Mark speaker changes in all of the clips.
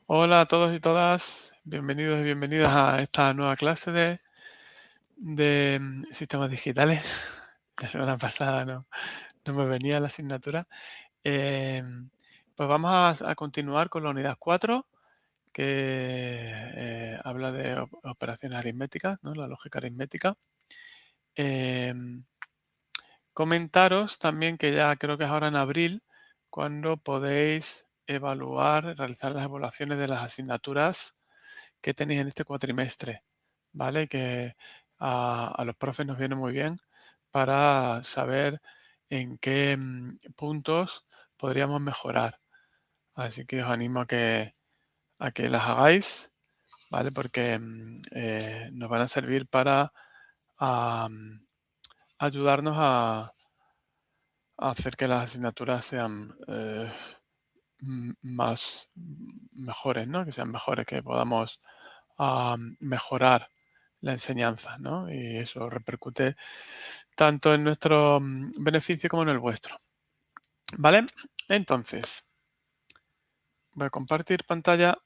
Speaker 1: Hola a todos y todas, bienvenidos y bienvenidas a esta nueva clase de sistemas digitales. La semana pasada no me venía la asignatura. Pues vamos a continuar con la unidad 4, que habla de operaciones aritméticas, ¿no? La lógica aritmética. Comentaros también que ya creo que es ahora en abril cuando podéis realizar las evaluaciones de las asignaturas que tenéis en este cuatrimestre, ¿vale? Que a los profes nos viene muy bien para saber en qué puntos podríamos mejorar. Así que os animo a que las hagáis, ¿vale? Porque nos van a servir para ayudarnos a hacer que las asignaturas sean mejores, ¿no? Que sean mejores, que podamos mejorar la enseñanza, ¿no? Y eso repercute tanto en nuestro beneficio como en el vuestro. ¿Vale? Entonces, voy a compartir pantalla.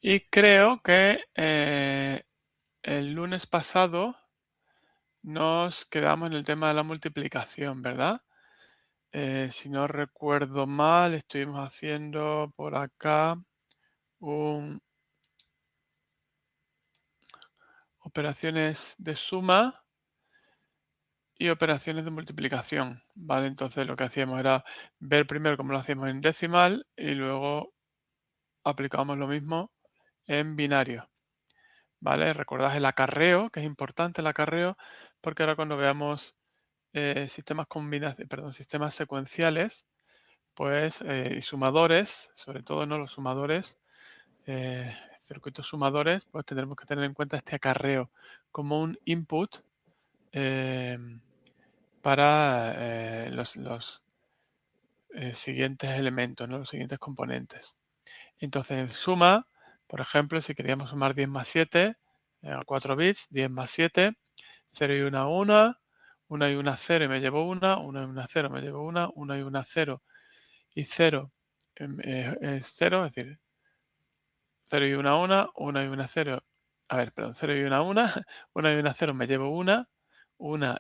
Speaker 1: Y creo que el lunes pasado nos quedamos en el tema de la multiplicación, ¿verdad? Si no recuerdo mal, estuvimos haciendo por acá operaciones de suma y operaciones de multiplicación, ¿vale? Entonces lo que hacíamos era ver primero cómo lo hacíamos en decimal y luego aplicábamos lo mismo en binario, ¿vale? Recordad el acarreo, que es importante el acarreo, porque ahora cuando veamos sistemas secuenciales, pues, y sumadores, sobre todo, ¿no? Los sumadores, circuitos sumadores, pues tendremos que tener en cuenta este acarreo como un input para los siguientes elementos, ¿no? Los siguientes componentes. Entonces, en suma, por ejemplo, si queríamos sumar 10 más 7 a 4 bits, 10 más 7, 0 y 1 y 1 0 y me llevo 1 y 1 0 me llevo 1 y 1 0 y 0 es 0, es decir, 0 y 1 y 1 0, a ver, perdón, 0 y 1 1 y 1 0 me llevo 1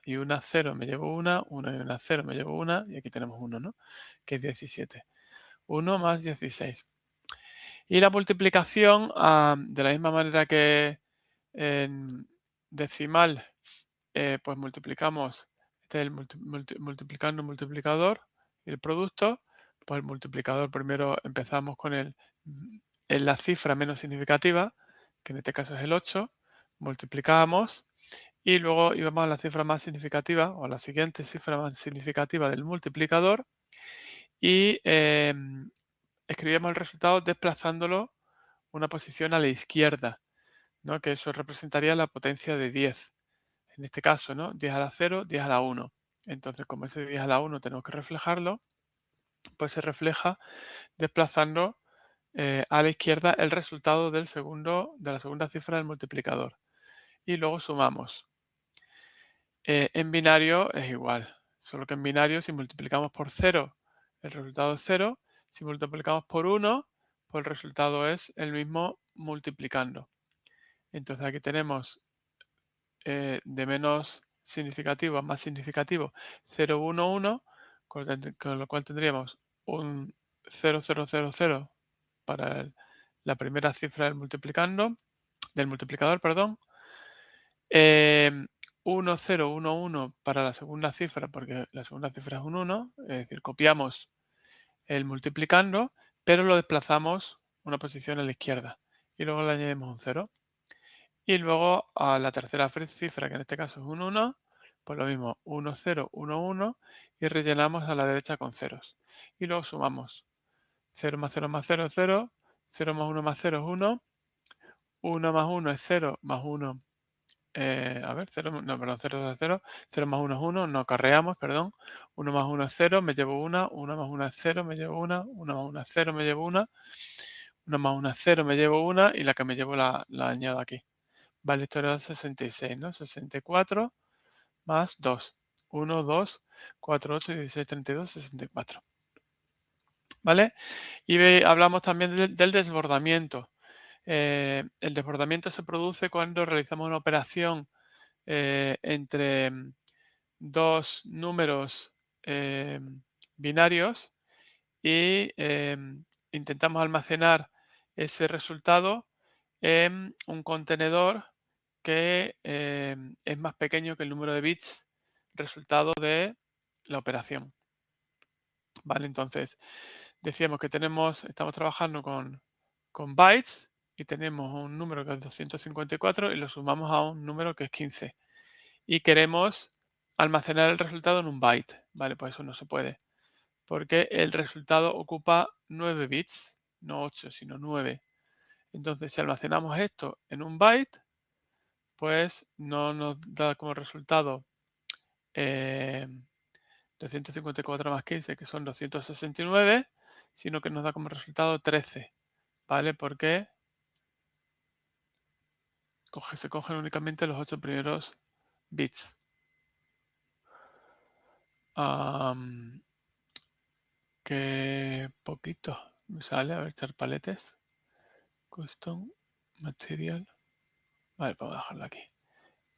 Speaker 1: y 1 0 me llevo 1 y 1 0 me llevo 1 y aquí tenemos 1, ¿no? Que es 17. 1 más 16. Y la multiplicación, de la misma manera que en decimal, pues multiplicamos, este es el multiplicando multiplicador y el producto, pues el multiplicador primero empezamos con en la cifra menos significativa, que en este caso es el 8, multiplicábamos y luego íbamos a la cifra más significativa o a la siguiente cifra más significativa del multiplicador y escribíamos el resultado desplazándolo una posición a la izquierda, ¿no? Que eso representaría la potencia de 10. En este caso, ¿no? 10 a la 0, 10 a la 1. Entonces, como ese 10 a la 1 tenemos que reflejarlo, pues se refleja desplazando a la izquierda el resultado de la segunda cifra del multiplicador. Y luego sumamos. En binario es igual, solo que en binario si multiplicamos por 0, el resultado es 0. Si multiplicamos por 1, pues el resultado es el mismo multiplicando. Entonces aquí tenemos de menos significativo a más significativo 0, 1, 1, con lo cual tendríamos un 0, 0, 0, 0 para la primera cifra del multiplicador, perdón. 1, 0, 1, 1 para la segunda cifra, porque la segunda cifra es un 1, es decir, copiamos el multiplicando, pero lo desplazamos una posición a la izquierda y luego le añadimos un 0. Y luego a la tercera cifra, que en este caso es un 1, pues lo mismo, 1, 0, 1, 1 y rellenamos a la derecha con ceros. Y luego sumamos 0 más 0 más 0 es 0, 0 más 1 más 0 es 1, 1 más 1 es 0 más 1. A ver, 0, no, perdón, 0 es 0, 0 más 1 es 1, no acarreamos, perdón. 1 más 1 es 0, me llevo 1, 1 más 1 es 0, me llevo 1, 1 más 1 es 0, me llevo 1, 1 más 1 es 0, me llevo 1 y la que me llevo la añado aquí. Vale, esto era 66, ¿no? 64 más 2. 1, 2, 4, 8, 16, 32, 64. ¿Vale? Y hablamos también del desbordamiento. El desbordamiento se produce cuando realizamos una operación entre dos números binarios y intentamos almacenar ese resultado en un contenedor que es más pequeño que el número de bits resultado de la operación. Vale, entonces decíamos que estamos trabajando con bytes y tenemos un número que es 254 y lo sumamos a un número que es 15. Y queremos almacenar el resultado en un byte. Vale, pues eso no se puede. Porque el resultado ocupa 9 bits, no 8, sino 9. Entonces, si almacenamos esto en un byte, pues no nos da como resultado 254 más 15, que son 269, sino que nos da como resultado 13, ¿vale? Porque se cogen únicamente los 8 primeros bits. Que poquito me sale, a ver, echar paletes. Custom, material. Vale, vamos a dejarlo aquí.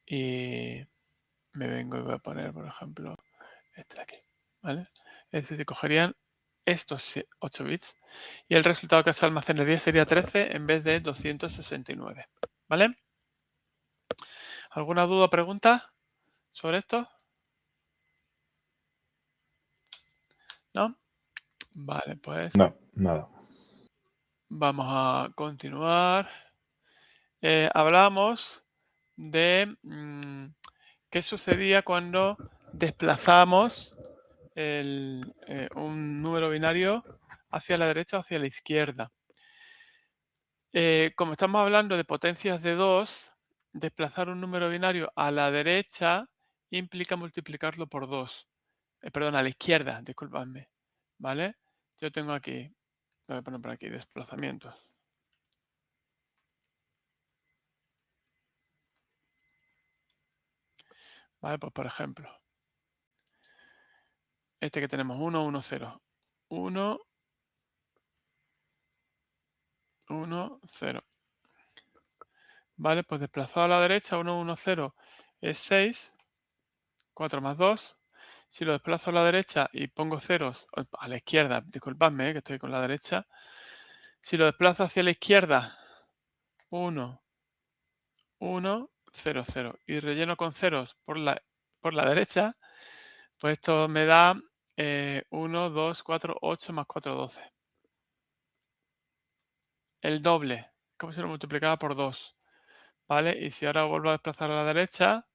Speaker 1: Y me vengo y voy a poner, por ejemplo, este de aquí. ¿Vale? Es decir, cogerían estos 8 bits y el resultado que se almacenaría sería 13 en vez de 269. ¿Vale? ¿Alguna duda o pregunta sobre esto? ¿No? Vale, pues
Speaker 2: No, nada.
Speaker 1: vamos a continuar. Hablamos de qué sucedía cuando desplazamos un número binario hacia la derecha o hacia la izquierda. Como estamos hablando de potencias de 2, desplazar un número binario a la derecha implica multiplicarlo por 2. Perdón, a la izquierda, disculpadme. ¿Vale? Yo tengo aquí, lo voy a poner por aquí, desplazamientos. ¿Vale? Pues por ejemplo, este que tenemos 1, 1, 0. 1, 1, 0. Vale, pues desplazado a la derecha, 1, 1, 0 es 6. 4 más 2. Si lo desplazo a la derecha y pongo ceros, a la izquierda, disculpadme, que estoy con la derecha. Si lo desplazo hacia la izquierda, 1, 1, 0, 0. Y relleno con ceros por la derecha, pues esto me da 1, 2, 4, 8 más 4, 12. El doble, como si lo multiplicara por 2. ¿Vale? Y si ahora vuelvo a desplazar a la derecha,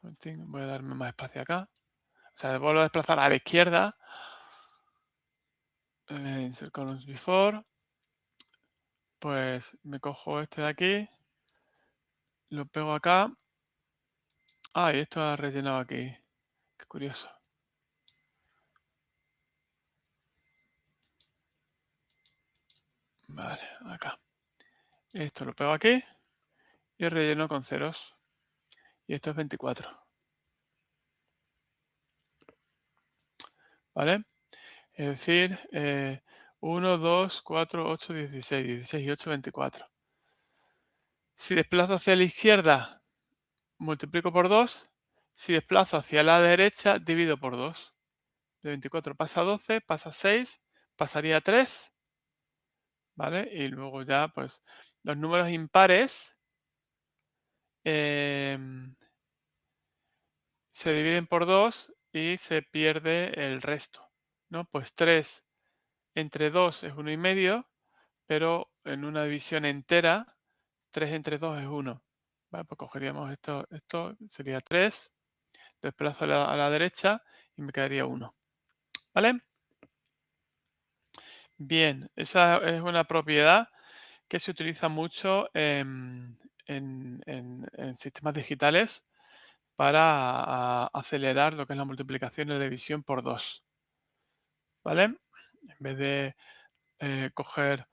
Speaker 1: voy a darme más espacio acá. O sea, vuelvo a desplazar a la izquierda. Insert columns before. Pues me cojo este de aquí. Lo pego acá. Ah, y esto ha rellenado aquí. Qué curioso. Vale, acá. Esto lo pego aquí. Y relleno con ceros. Y esto es 24. ¿Vale? Es decir, 1, 2, 4, 8, 16. 16 y 8, 24. Si desplazo hacia la izquierda, multiplico por 2. Si desplazo hacia la derecha, divido por 2. De 24 pasa a 12, pasa a 6, pasaría a 3. ¿Vale? Y luego ya, pues, los números impares se dividen por 2 y se pierde el resto, ¿no? Pues 3 entre 2 es 1,5, pero en una división entera, 3 entre 2 es 1. Vale, pues cogeríamos esto sería 3, desplazo a la derecha y me quedaría 1. ¿Vale? Bien, esa es una propiedad que se utiliza mucho en sistemas digitales para acelerar lo que es la multiplicación y la división por 2. ¿Vale? En vez de coger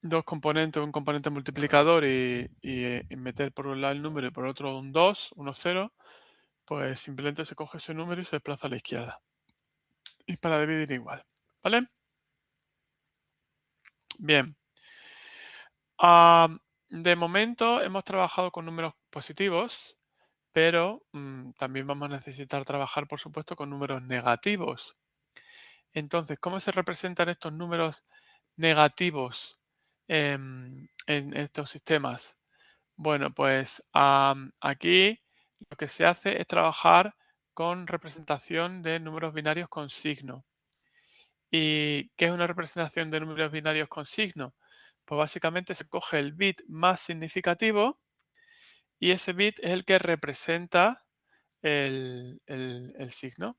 Speaker 1: dos componentes, un componente multiplicador y meter por un lado el número y por otro un 2, 1, 0, pues simplemente se coge ese número y se desplaza a la izquierda. Y para dividir igual, ¿vale? Bien. De momento hemos trabajado con números positivos, pero también vamos a necesitar trabajar, por supuesto, con números negativos. Entonces, ¿cómo se representan estos números negativos en estos sistemas? Bueno, pues aquí lo que se hace es trabajar con representación de números binarios con signo. ¿Y qué es una representación de números binarios con signo? Pues básicamente se coge el bit más significativo y ese bit es el que representa el signo.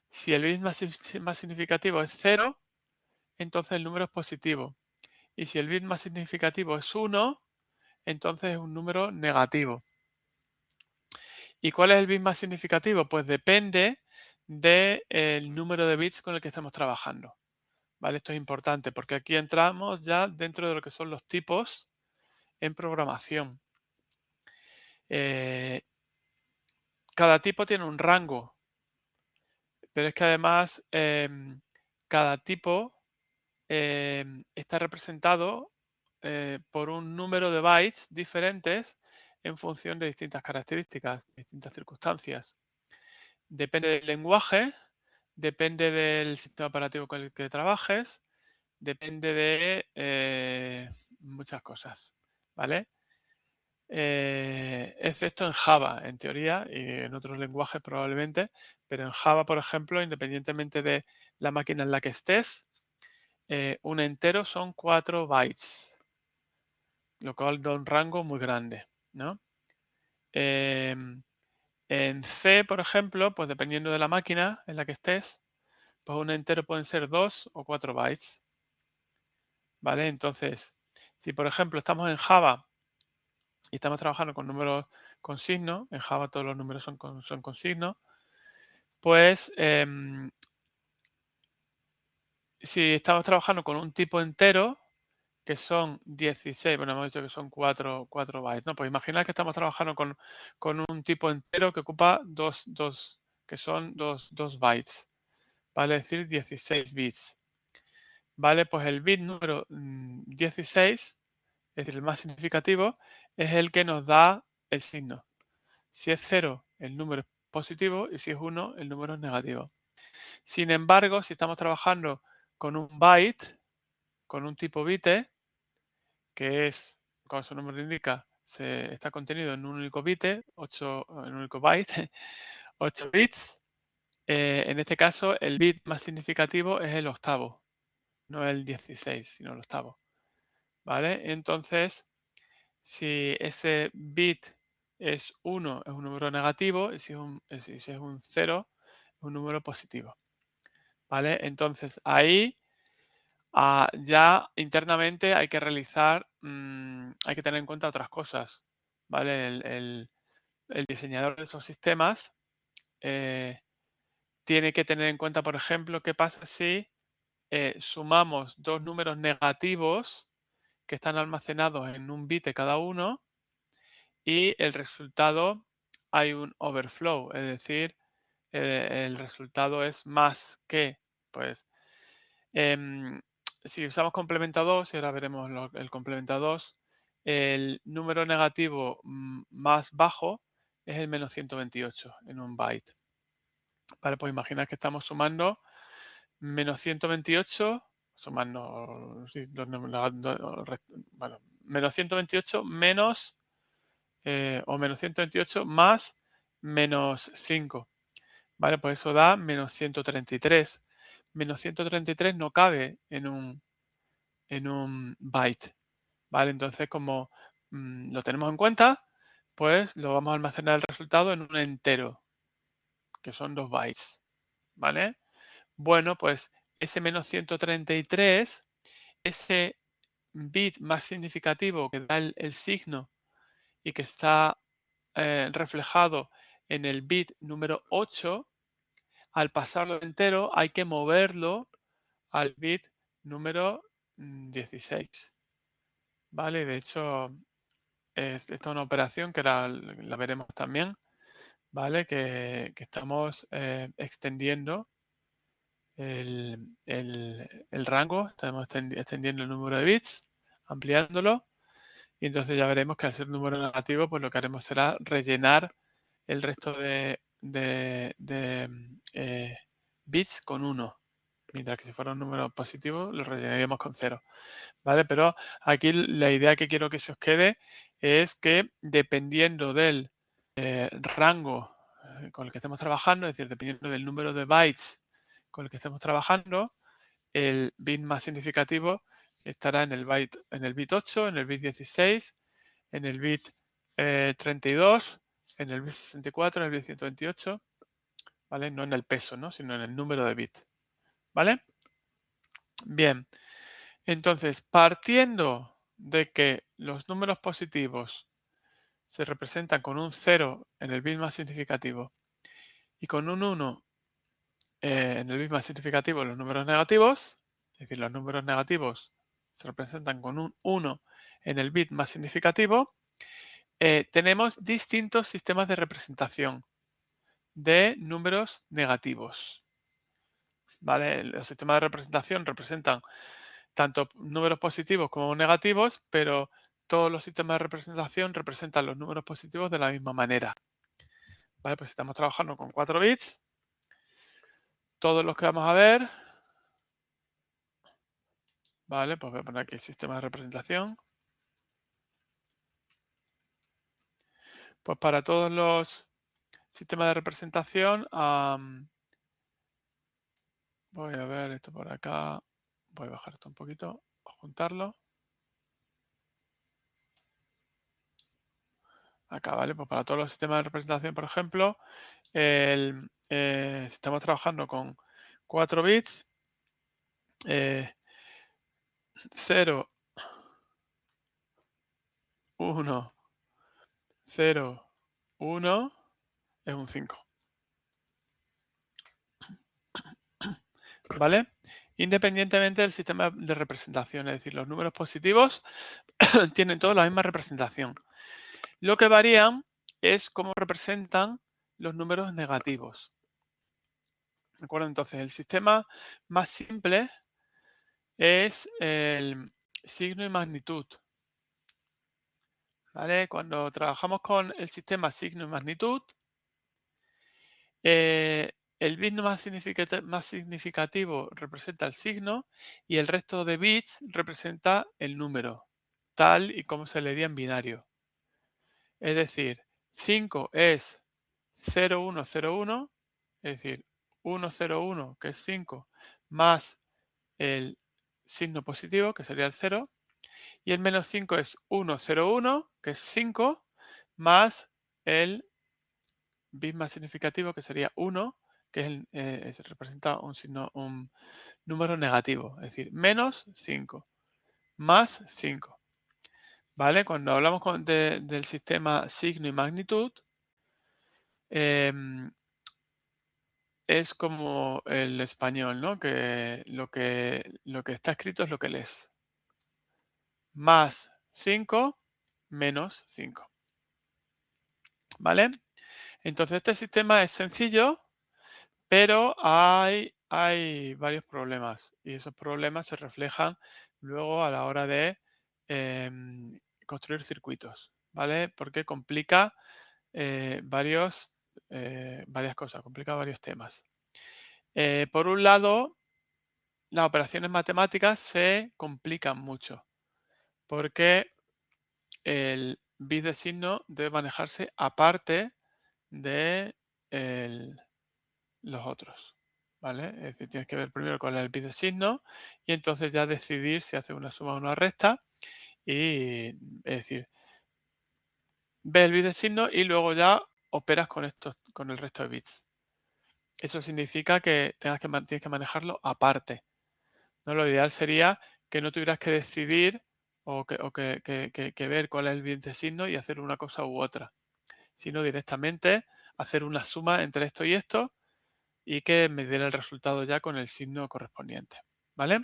Speaker 1: Si el bit más significativo es 0, entonces el número es positivo. Y si el bit más significativo es 1, entonces es un número negativo. ¿Y cuál es el bit más significativo? Pues depende del número de bits con el que estamos trabajando. ¿Vale? Esto es importante porque aquí entramos ya dentro de lo que son los tipos en programación. Cada tipo tiene un rango, pero es que además cada tipo está representado por un número de bytes diferentes en función de distintas características, distintas circunstancias. Depende del lenguaje, depende del sistema operativo con el que trabajes, depende de muchas cosas, ¿vale? Excepto en Java, en teoría, y en otros lenguajes probablemente, pero en Java, por ejemplo, independientemente de la máquina en la que estés, un entero son 4 bytes, lo cual da un rango muy grande, ¿no? En C, por ejemplo, pues dependiendo de la máquina en la que estés, pues un entero pueden ser 2 o 4 bytes, ¿vale? Entonces, si por ejemplo estamos en Java y estamos trabajando con números con signo, en Java todos los números son con signo, pues si estamos trabajando con un tipo entero, que son 16, bueno, hemos dicho que son 4 bytes, ¿no? Pues imaginad que estamos trabajando con un tipo entero que ocupa que son 2 bytes, vale decir 16 bits. Vale, pues el bit número 16, es decir, el más significativo, es el que nos da el signo. Si es 0, el número es positivo y si es 1, el número es negativo. Sin embargo, si estamos trabajando con un byte, con un tipo bit, que es, como su nombre lo indica, está contenido en un único bit, en un único byte, 8 bits. En este caso, el bit más significativo es el octavo, no el 16, sino el octavo. ¿Vale? Entonces, si ese bit es 1, es un número negativo, y si es un 0, es un número positivo. ¿Vale? Entonces, ahí ya internamente hay que realizar, hay que tener en cuenta otras cosas. ¿Vale? El diseñador de esos sistemas tiene que tener en cuenta, por ejemplo, qué pasa si sumamos dos números negativos que están almacenados en un bit de cada uno y el resultado hay un overflow, es decir, el resultado es más que, pues, si usamos complemento 2, y ahora veremos el complemento 2, el número negativo más bajo es el menos 128 en un byte. Vale, pues imaginad que estamos sumando menos 128, sumando, sí, bueno, menos 128 menos, o menos 128 más menos 5. Vale, pues eso da menos 133. Menos 133 no cabe en un byte. Vale, entonces como lo tenemos en cuenta, pues lo vamos a almacenar el resultado en un entero, que son 2 bytes. ¿Vale? Bueno, pues ese menos 133, ese bit más significativo que da el signo y que está reflejado en el bit número 8, al pasarlo entero hay que moverlo al bit número 16. ¿vale? De hecho, esta es una operación que la veremos también, ¿vale? Que estamos extendiendo el rango, estamos extendiendo el número de bits, ampliándolo, y entonces ya veremos que al ser un número negativo, pues lo que haremos será rellenar el resto de bits con 1, mientras que si fuera un número positivo lo rellenaríamos con 0, ¿vale? Pero aquí la idea que quiero que se os quede es que dependiendo del rango con el que estemos trabajando, es decir, dependiendo del número de bytes con el que estemos trabajando, el bit más significativo estará en el bit 8, en el bit 16, en el bit 32, en el bit 64, en el bit 128, ¿vale? No en el peso, ¿no? Sino en el número de bits, ¿vale? Bien, entonces, partiendo de que los números positivos se representan con un 0 en el bit más significativo y con un 1 en el bit más significativo los números negativos, es decir, los números negativos se representan con un 1 en el bit más significativo, tenemos distintos sistemas de representación de números negativos, ¿vale? Los sistemas de representación representan tanto números positivos como negativos, pero todos los sistemas de representación representan los números positivos de la misma manera. Vale, pues estamos trabajando con 4 bits. Todos los que vamos a ver, vale, pues voy a poner aquí el sistema de representación. Pues para todos los sistemas de representación, voy a ver esto por acá. Voy a bajar esto un poquito, juntarlo. Acá, ¿vale? Pues para todos los sistemas de representación, por ejemplo, si estamos trabajando con 4 bits, 0, 1, 0, 1 es un 5. ¿Vale? Independientemente del sistema de representación, es decir, los números positivos tienen todos la misma representación. Lo que varían es cómo representan los números negativos. ¿De acuerdo? Entonces, el sistema más simple es el signo y magnitud. ¿Vale? Cuando trabajamos con el sistema signo y magnitud, el bit más significativo representa el signo y el resto de bits representa el número, tal y como se leería en binario. Es decir, 5 es 0101, es decir, 101, que es 5, más el signo positivo, que sería el 0, y el menos 5 es 101, que es 5, más el bit más significativo, que sería 1, que representa un número negativo, es decir, menos 5, más 5. ¿Vale? Cuando hablamos del sistema signo y magnitud, es como el español, ¿no? Que lo que está escrito es lo que lees. Más 5, menos 5. ¿Vale? Entonces este sistema es sencillo, pero hay varios problemas y esos problemas se reflejan luego a la hora de construir circuitos, ¿vale? Porque complica varias cosas, complica varios temas. Por un lado, las operaciones matemáticas se complican mucho porque el bit de signo debe manejarse aparte de los otros, ¿vale? Es decir, tienes que ver primero cuál es el bit de signo y entonces ya decidir si hace una suma o una resta y, es decir, ves el bit de signo y luego ya operas con el resto de bits. Eso significa que tienes que manejarlo aparte, ¿no? Lo ideal sería que no tuvieras que decidir o que ver cuál es el bit de signo y hacer una cosa u otra, sino directamente hacer una suma entre esto y esto y que me diera el resultado ya con el signo correspondiente, ¿vale?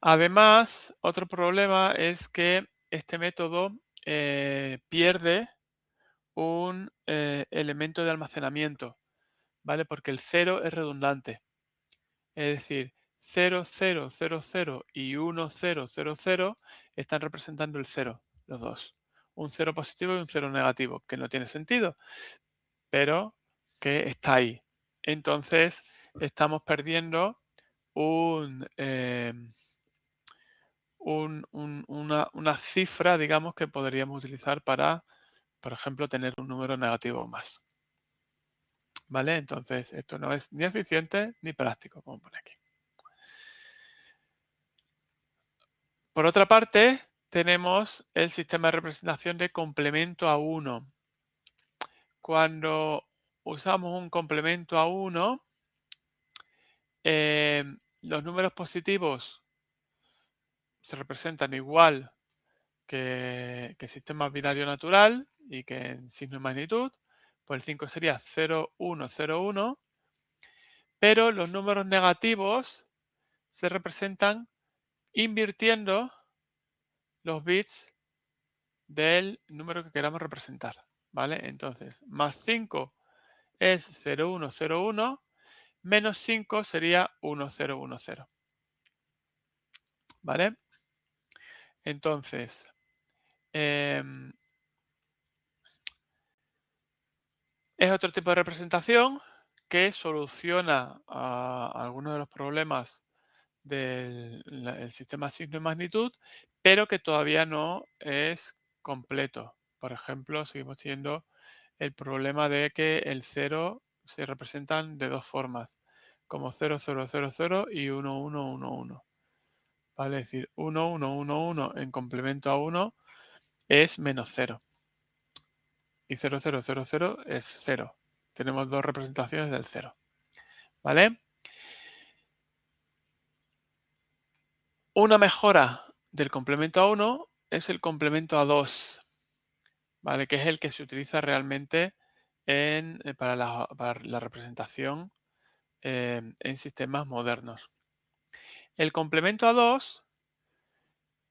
Speaker 1: Además, otro problema es que este método pierde un elemento de almacenamiento, ¿vale? Porque el 0 es redundante. Es decir, 0, 0, 0, 0 y 1, 0, 0, 0 están representando el 0, los dos. Un 0 positivo y un 0 negativo, que no tiene sentido, pero que está ahí. Entonces, estamos perdiendo una cifra, digamos, que podríamos utilizar para, por ejemplo, tener un número negativo más. ¿Vale? Entonces, esto no es ni eficiente ni práctico, como pone aquí. Por otra parte, tenemos el sistema de representación de complemento a 1. Cuando usamos un complemento a 1, los números positivos se representan igual que el sistema binario natural y que en signo de magnitud. Pues el 5 sería 0, 1, 0, 1. Pero los números negativos se representan invirtiendo los bits del número que queramos representar, ¿vale? Entonces, más 5 es 0, 1, 0, 1, menos 5 sería 1, 0, 1, 0, ¿vale? Entonces, es otro tipo de representación que soluciona algunos de los problemas del sistema signo y magnitud, pero que todavía no es completo. Por ejemplo, seguimos teniendo el problema de que el 0 se representan de dos formas, como 0, 0, 0, 0 y 1, 1, 1, 1. ¿Vale? Es decir, 1, 1, 1, 1 en complemento a 1 es menos 0. Y 0, 0, 0, 0 es 0. Tenemos dos representaciones del 0. ¿Vale? Una mejora del complemento a 1 es el complemento a 2. ¿Vale? Que es el que se utiliza realmente para la representación en sistemas modernos. El complemento a 2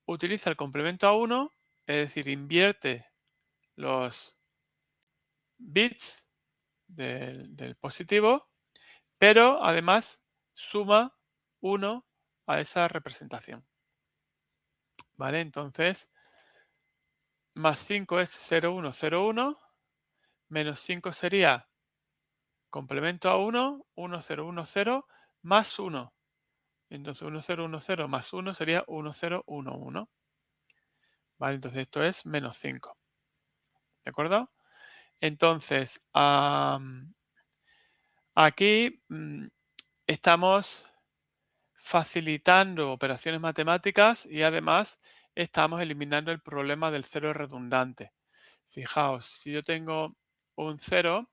Speaker 1: utiliza el complemento a 1, es decir, invierte los bits del positivo, pero además suma 1 a esa representación. ¿Vale? Entonces, más 5 es 0, 1, 0, 1, menos 5 sería complemento a 1, 1, 0, 1, 0, más 1. Entonces 1, 0, 1, 0 más 1 sería 1, 0, 1, 1. ¿Vale? Entonces esto es menos 5. ¿De acuerdo? Entonces, aquí estamos facilitando operaciones matemáticas y además estamos eliminando el problema del cero redundante. Fijaos, si yo tengo un 0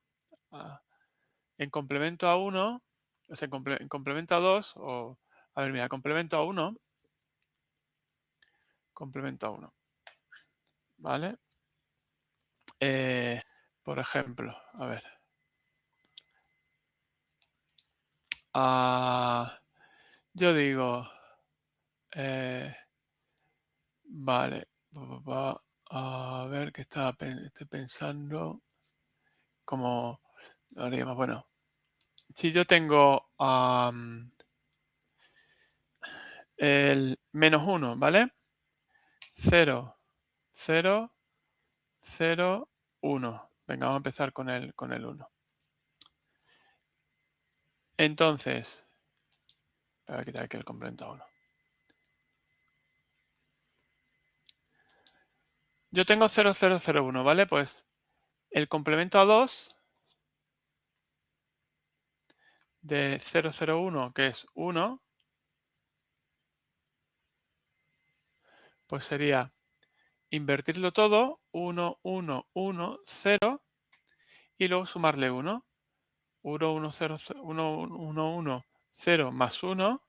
Speaker 1: en complemento a 1, o sea, en complemento a 2, o, a ver, mira, complemento a 1, ¿vale? Por ejemplo, a ver. Yo digo, vale, a ver qué estoy pensando, cómo lo haríamos. Bueno, si yo tengo el menos 1, ¿vale? 0, 0, 0, 1. Venga, vamos a empezar con el 1. Entonces, voy a quitar aquí el complemento a 1. Yo tengo 0, 0, 0, 1, ¿vale? Pues el complemento a 2 de 0, 0, 1, que es 1, pues sería invertirlo todo, 1, 1, 1, 0, y luego sumarle 1. 1, 1, 0, 1, 1, 1, 0 más 1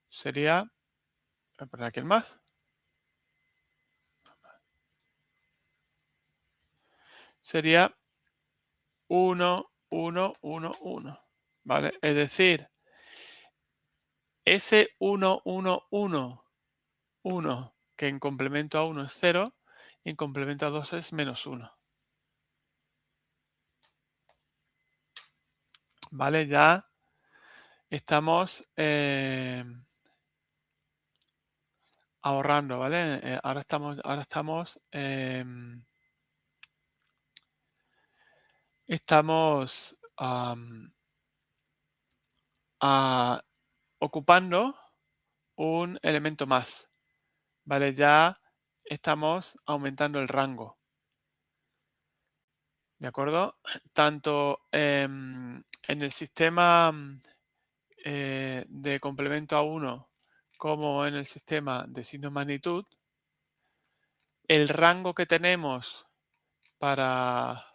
Speaker 1: sería, voy a poner aquí el más, sería 1, 1, 1, 1. ¿Vale? Es decir, ese 1, 1, 1, 1, que en complemento a 1 es 0, y en complemento a 2 es menos 1. ¿Vale? Ya estamos ahorrando, ¿vale? Ahora estamos ocupando un elemento más, ¿vale? Ya estamos aumentando el rango, ¿de acuerdo? Tanto en el sistema de complemento a 1 como en el sistema de signo magnitud, el rango que tenemos para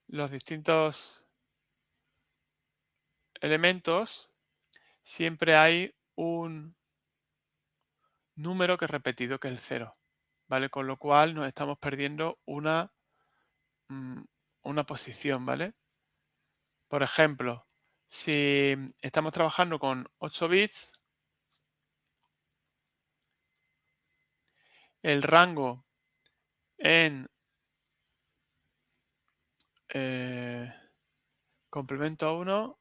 Speaker 1: los distintos elementos, siempre hay un número que es repetido, que es el 0, ¿vale? Con lo cual nos estamos perdiendo una posición, ¿vale? Por ejemplo, si estamos trabajando con 8 bits, el rango en complemento a 1,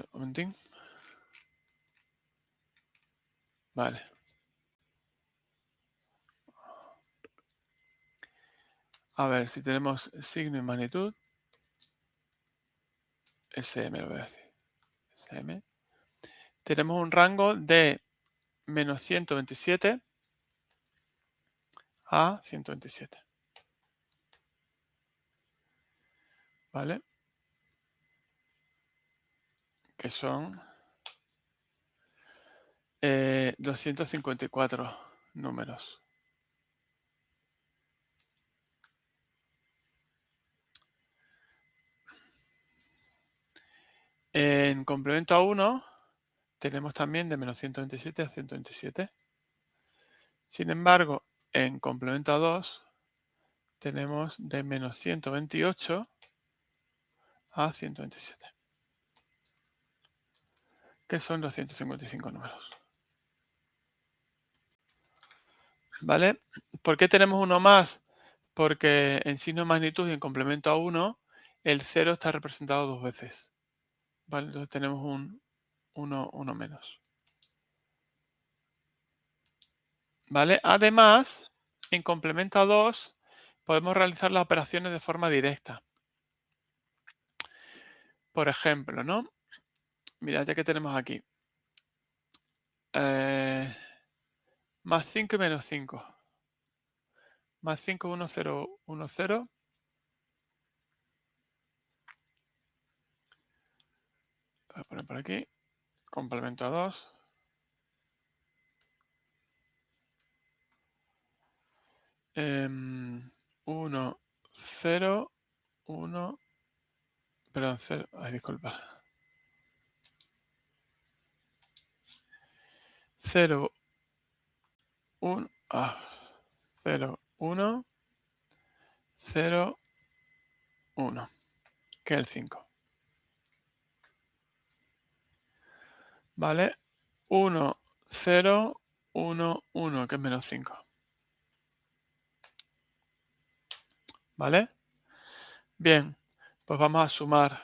Speaker 1: un momentín. Vale. A ver, si tenemos signo y magnitud, SM lo voy a decir, SM, tenemos un rango de menos 127 a 127. ¿Vale? Que son 254 números. En complemento a 1 tenemos también de menos 127 a 127. Sin embargo, en complemento a 2 tenemos de menos 128 a 127, que son 255 números. ¿Vale? ¿Por qué tenemos uno más? Porque en signo de magnitud y en complemento a 1, el 0 está representado dos veces. ¿Vale? Entonces tenemos un 1 menos. ¿Vale? Además, en complemento a 2, podemos realizar las operaciones de forma directa. Por ejemplo, ¿no? Mirad, ya que tenemos aquí. Más 5 y menos 5. Más 5, 1, 0, 1, 0. Voy a poner por aquí. Complemento a 2. 1, 0, 1. Perdón, 0. Ay, disculpa. 0, 1. 0, 1. 0, 1. Que es el 5. ¿Vale? 1, 0, 1, 1, que es menos 5. ¿Vale? Bien, pues vamos a sumar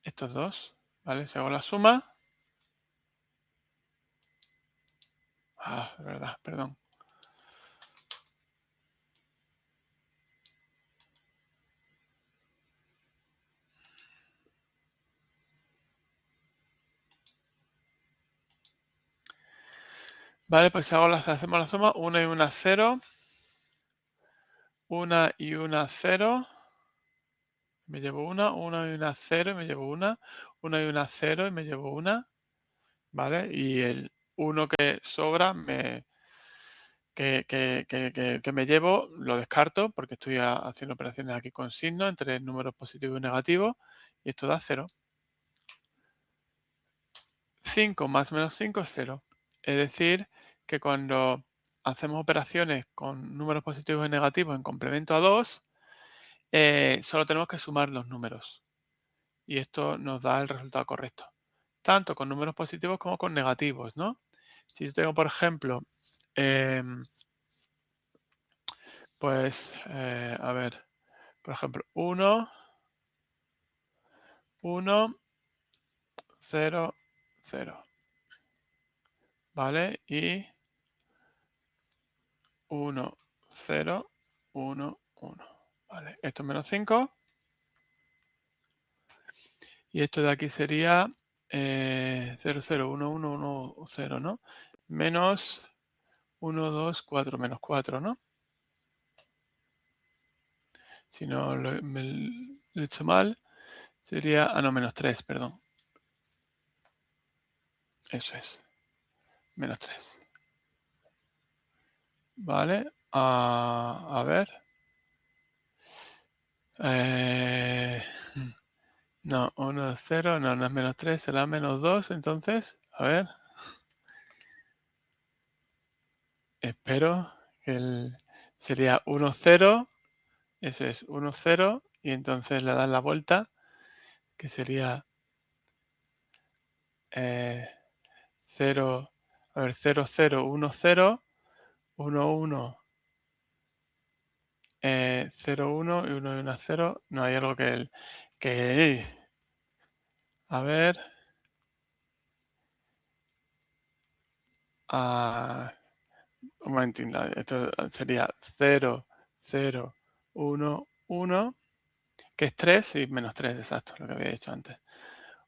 Speaker 1: estos dos. ¿Vale? Si hago la suma. De verdad, perdón. Vale, pues hacemos la suma. 1 y 1, 0. 1 y 1, 0. Me llevo 1. 1 y 1, 0 y me llevo 1. 1 y 1, 0 y me llevo 1. ¿Vale? Y el 1 que sobra que me llevo lo descarto porque estoy haciendo operaciones aquí con signos entre números positivos y negativos y esto da 0. 5 más menos 5 es 0. Es decir, que cuando hacemos operaciones con números positivos y negativos en complemento a 2, solo tenemos que sumar los números. Y esto nos da el resultado correcto. Tanto con números positivos como con negativos, ¿no? Si yo tengo, por ejemplo, pues, a ver, por ejemplo, 1, 1, 0, 0. ¿Vale? Y 1, 0, 1, 1. ¿Vale? Esto es menos 5. Y esto de aquí sería 0, 0, 1, 1, 1, 0, ¿no? Menos 1, 2, 4, menos 4, ¿no? Si no me lo he hecho mal, sería, no, menos 3, perdón. Eso es, menos 3. Vale, a ver. No, 1, 0, no, no es menos 3, será menos 2, entonces, a ver. Espero que sería 1, 0, eso es 1, 0, y entonces le das la vuelta, que sería 0, a ver, 0, 0, 1, 0, 1, 1, 0, 1 y 1 y 1, 0. No hay algo que a ver, un momentín, esto sería 0, 0, 1, 1, que es 3 y menos 3, exacto, lo que había dicho antes.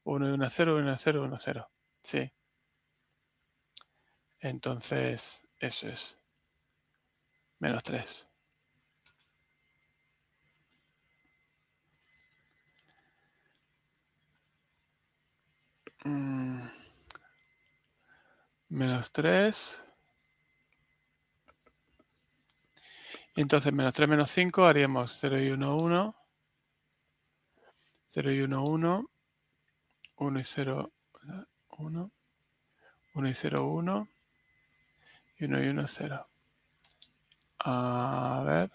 Speaker 1: 1 y 1, 0, 1, 0, 1, 0. Sí. Entonces, eso es. Menos 3. Menos 3. Y entonces, menos 3 menos 5 haríamos 0 y 1, 1. 0 y 1, 1. 1 y 0, 1. 1 y 0, 1. Y 1 y 1, 0. A ver.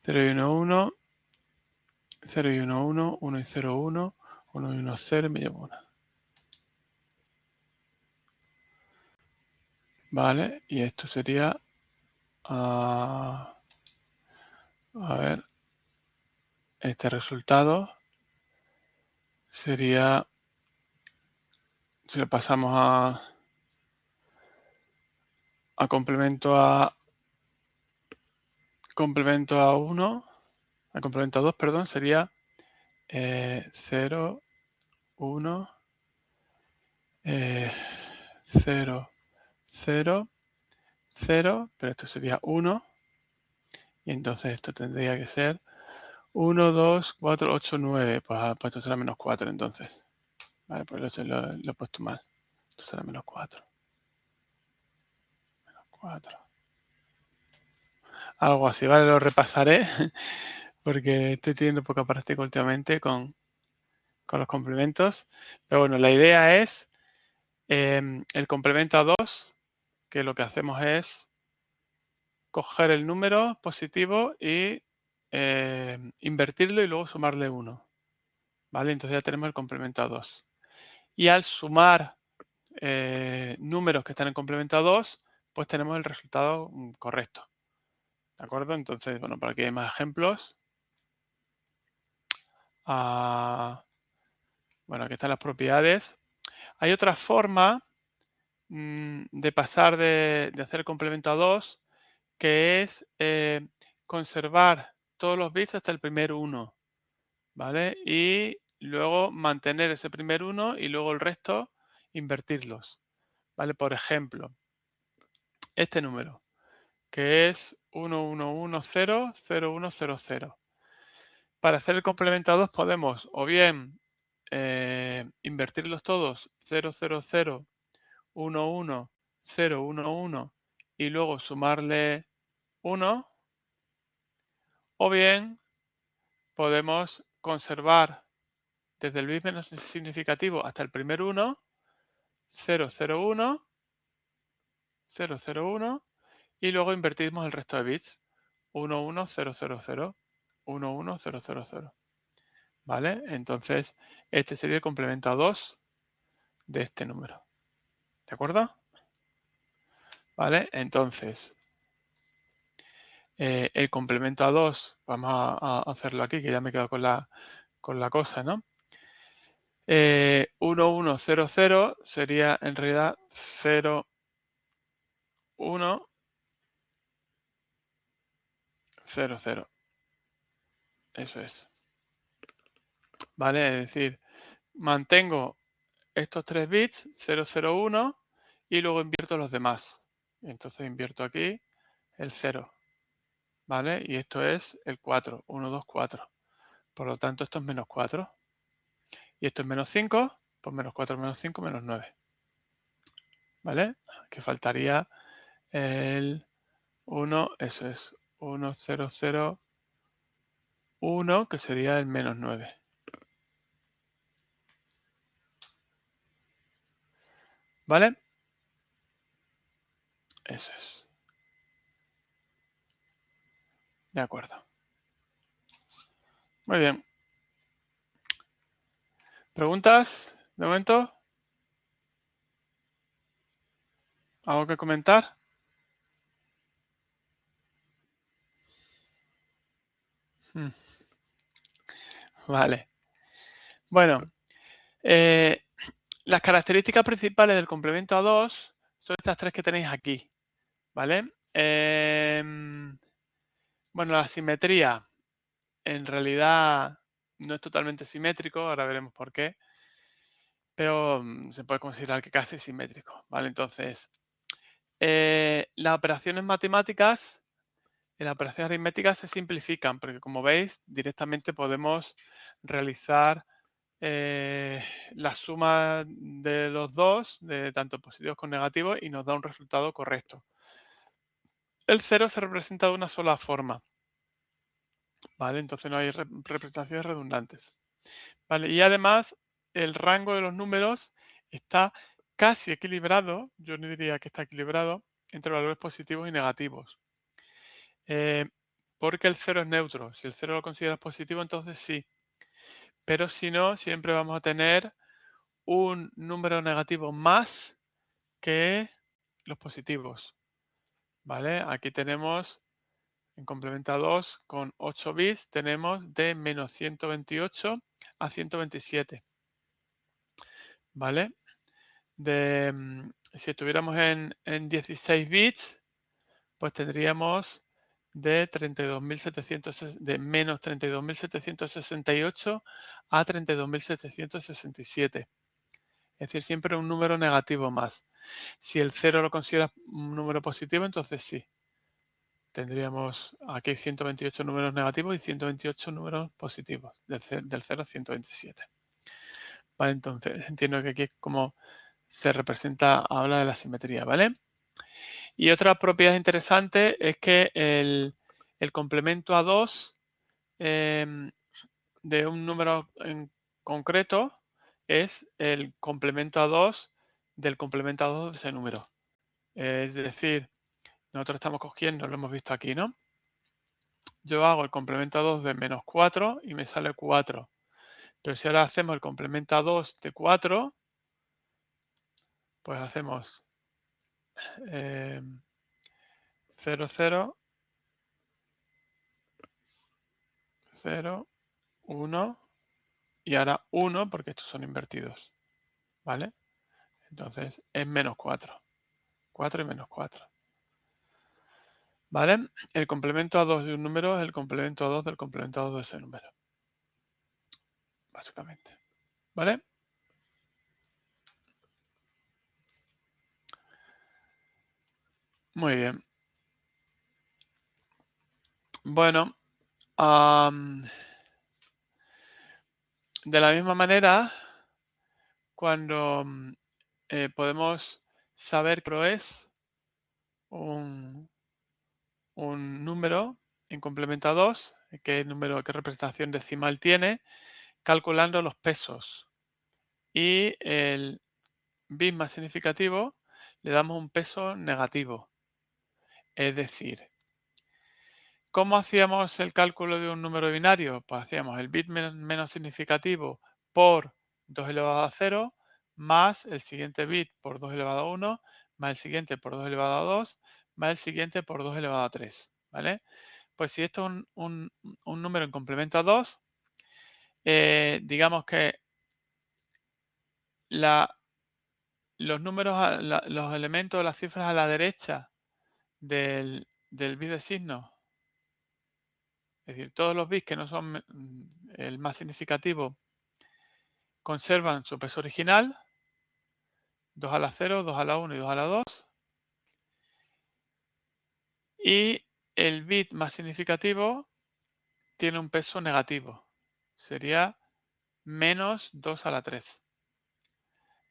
Speaker 1: 0 y 1, 1. 0 y 1, 1. 1 y 0, 1. 1 y 1, 0. Y me llevo 1. Vale. Y esto sería... a ver. Este resultado sería... Si lo pasamos a complemento a 1, a complemento a 2, perdón, sería 0, 1, 0, 0, 0, pero esto sería 1, y entonces esto tendría que ser 1, 2, 4, 8, 9, pues esto será menos 4 entonces. Vale, pues lo he puesto mal. Esto será menos 4. Menos 4. Algo así, ¿vale? Lo repasaré porque estoy teniendo poca práctica últimamente con los complementos. Pero bueno, la idea es el complemento a 2, que lo que hacemos es coger el número positivo y invertirlo y luego sumarle 1. ¿Vale? Entonces ya tenemos el complemento a 2. Y al sumar números que están en complemento a 2, pues tenemos el resultado correcto. ¿De acuerdo? Entonces, bueno, para que hay más ejemplos. Bueno, aquí están las propiedades. Hay otra forma de pasar de hacer el complemento a 2, que es conservar todos los bits hasta el primer 1, ¿vale? Y luego mantener ese primer 1 y luego el resto invertirlos, ¿vale? Por ejemplo, este número, que es 11100100. Para hacer el complemento a 2 podemos o bien invertirlos todos 000, 11, 011 y luego sumarle 1, o bien podemos conservar desde el bit menos significativo hasta el primer 1, 001, 001, y luego invertimos el resto de bits, 11000. 11000. ¿Vale? Entonces, este sería el complemento a 2 de este número. ¿De acuerdo? ¿Vale? Entonces, el complemento a 2, vamos a hacerlo aquí, que ya me he quedado con la cosa, ¿no? 1100 sería en realidad 0, 1, 0, 0. Eso es. ¿Vale? Es decir, mantengo estos 3 bits, 0, 0, 1, y luego invierto los demás. Entonces invierto aquí el 0. ¿Vale? Y esto es el 4, 1, 2, 4. Por lo tanto, esto es menos 4. Y esto es menos 5, pues menos 4 menos 5, menos 9. ¿Vale? Aquí faltaría el 1, eso es 1, 0, 0, 1, que sería el menos 9. ¿Vale? Eso es. De acuerdo. Muy bien. ¿Preguntas de momento? ¿Algo que comentar? Vale. Bueno, las características principales del complemento a 2 son estas tres que tenéis aquí. ¿Vale? Bueno, la simetría en realidad no es totalmente simétrico, ahora veremos por qué, pero se puede considerar que casi es simétrico, ¿vale? Entonces, las operaciones matemáticas, las operaciones aritméticas se simplifican, porque como veis, directamente podemos realizar la suma de los dos, de tanto positivos como negativos, y nos da un resultado correcto. El 0 se representa de una sola forma, ¿vale? Entonces no hay representaciones redundantes. ¿Vale? Y además, el rango de los números está casi equilibrado, yo no diría que está equilibrado, entre valores positivos y negativos. Porque el 0 es neutro. Si el 0 lo consideras positivo, entonces sí. Pero si no, siempre vamos a tener un número negativo más que los positivos. ¿Vale? Aquí tenemos, en complemento a 2, con 8 bits, tenemos de menos 128 a 127. ¿Vale? Si estuviéramos en 16 bits, pues tendríamos de menos 32.768 a 32.767. Es decir, siempre un número negativo más. Si el 0 lo consideras un número positivo, entonces sí. Tendríamos aquí 128 números negativos y 128 números positivos, del 0 a 127. Vale, entonces entiendo que aquí es como se representa, habla de la simetría, ¿vale? Y otra propiedad interesante es que el complemento a 2 de un número en concreto es el complemento a 2 del complemento a 2 de ese número. Es decir, nosotros estamos cogiendo, lo hemos visto aquí, ¿no? Yo hago el complemento a 2 de menos 4 y me sale 4. Pero si ahora hacemos el complemento a 2 de 4, pues hacemos 0, 0, 0, 1 y ahora 1 porque estos son invertidos. ¿Vale? Entonces es menos 4. 4 y menos 4. ¿Vale? El complemento a 2 de un número es el complemento a 2 del complemento a 2 de ese número. Básicamente. ¿Vale? Muy bien. Bueno, de la misma manera, cuando podemos saber que es un número en complemento a 2, qué número, qué representación decimal tiene, calculando los pesos. Y el bit más significativo le damos un peso negativo. Es decir, ¿Cómo hacíamos el cálculo de un número binario? Pues hacíamos el bit menos significativo por 2 elevado a 0, más el siguiente bit por 2 elevado a 1, más el siguiente por 2 elevado a 2, más el siguiente por 2 elevado a 3, ¿vale? Pues si esto es un número en complemento a 2, digamos que los números, los elementos, las cifras a la derecha del bit de signo, es decir, todos los bits que no son el más significativo, conservan su peso original, 2 a la 0, 2 a la 1 y 2 a la 2. Y el bit más significativo tiene un peso negativo. Sería menos 2 a la 3.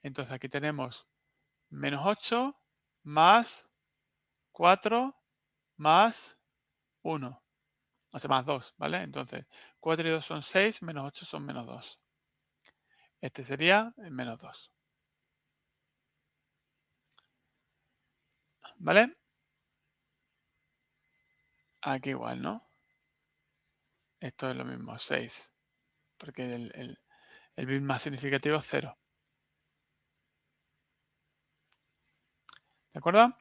Speaker 1: Entonces aquí tenemos menos 8 más 4 más 1. O sea, más 2, ¿vale? Entonces 4 y 2 son 6, menos 8 son menos 2. Este sería el menos 2. ¿Vale? Aquí igual, ¿no? Esto es lo mismo, 6. Porque el bit más significativo es 0. ¿De acuerdo?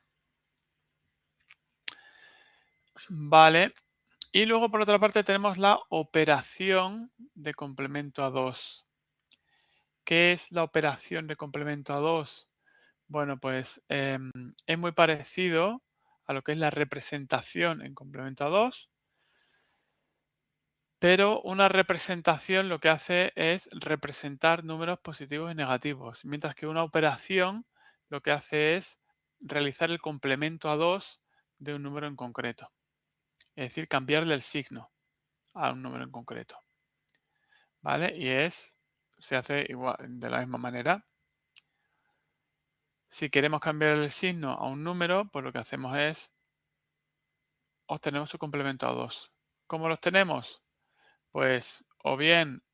Speaker 1: Vale. Y luego, por otra parte, tenemos la operación de complemento a 2. ¿Qué es la operación de complemento a 2? Bueno, pues es muy parecido a lo que es la representación en complemento a 2, pero una representación lo que hace es representar números positivos y negativos, mientras que una operación lo que hace es realizar el complemento a 2 de un número en concreto, es decir, cambiarle el signo a un número en concreto, ¿vale? Y se hace igual, de la misma manera. Si queremos cambiar el signo a un número, pues lo que hacemos es obtenemos su complemento a 2. ¿Cómo los tenemos? Pues o bien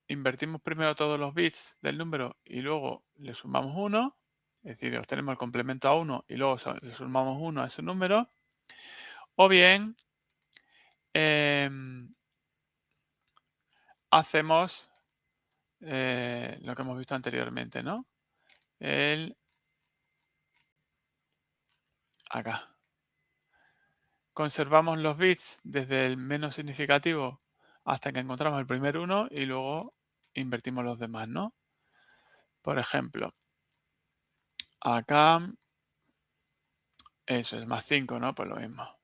Speaker 1: invertimos primero todos los bits del número y luego le sumamos 1, es decir, obtenemos el complemento a 1 y luego le sumamos 1 a ese número, o bien hacemos lo que hemos visto anteriormente, ¿no? Acá. Conservamos los bits desde el menos significativo hasta que encontramos el primer 1 y luego invertimos los demás, ¿no? Por ejemplo, acá, eso es más 5, ¿no? Pues lo mismo.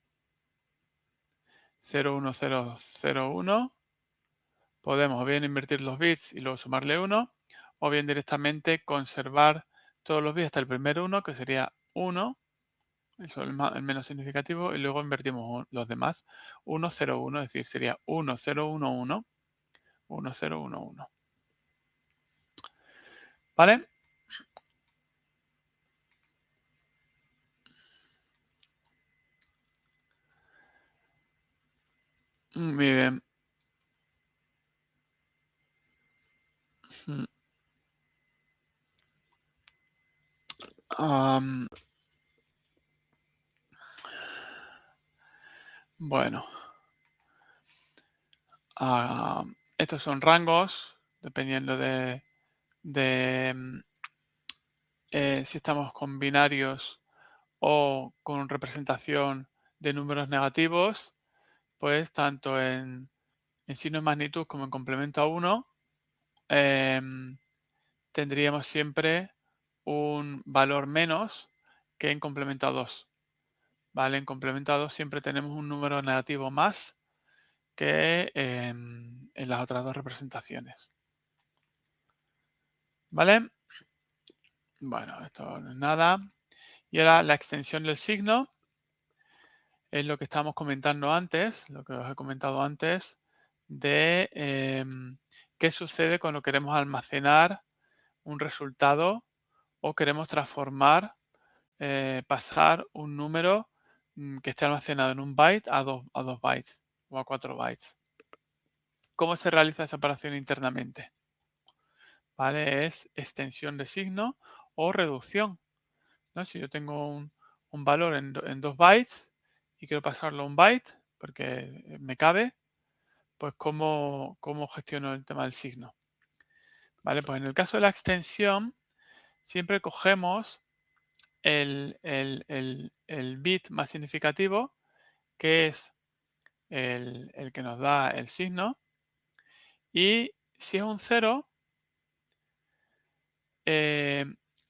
Speaker 1: 0, 1, 0, 0, 1. Podemos o bien invertir los bits y luego sumarle 1, o bien directamente conservar todos los bits hasta el primer 1, que sería 1, eso es el menos significativo, y luego invertimos los demás. 1, 0, 1, es decir, sería 1, 0, 1, 1, 1, 0, 1, 1. ¿Vale? Muy bien. Bueno. Estos son rangos, dependiendo de si estamos con binarios o con representación de números negativos, pues tanto en signo de magnitud como en complemento a 1, tendríamos siempre un valor menos que en complemento a 2. ¿Vale? En complemento a 2 siempre tenemos un número negativo más que en las otras dos representaciones. ¿Vale? Bueno, esto no es nada. Y ahora la extensión del signo es lo que estábamos comentando antes, lo que os he comentado antes, de qué sucede cuando queremos almacenar un resultado o queremos transformar, pasar un número que esté almacenado en un byte a dos bytes o a 4 bytes. ¿Cómo se realiza esa operación internamente? ¿Vale? Es extensión de signo o reducción, ¿no? Si yo tengo un valor en 2 bytes y quiero pasarlo a un byte, porque me cabe, pues ¿cómo gestiono el tema del signo? Vale, pues en el caso de la extensión, siempre cogemos el bit más significativo, que es el que nos da el signo, y si es un 0,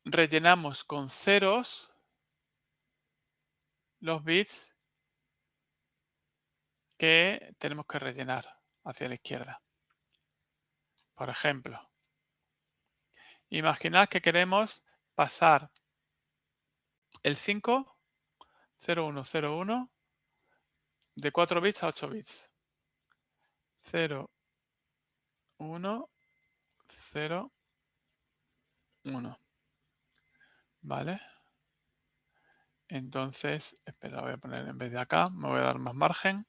Speaker 1: rellenamos con ceros los bits que tenemos que rellenar hacia la izquierda. Por ejemplo, imaginad que queremos pasar el 5, 0, 1, 0, 1, de 4 bits a 8 bits. 0, 1, 0, 1. ¿Vale? Entonces, espera, voy a poner en vez de acá, me voy a dar más margen.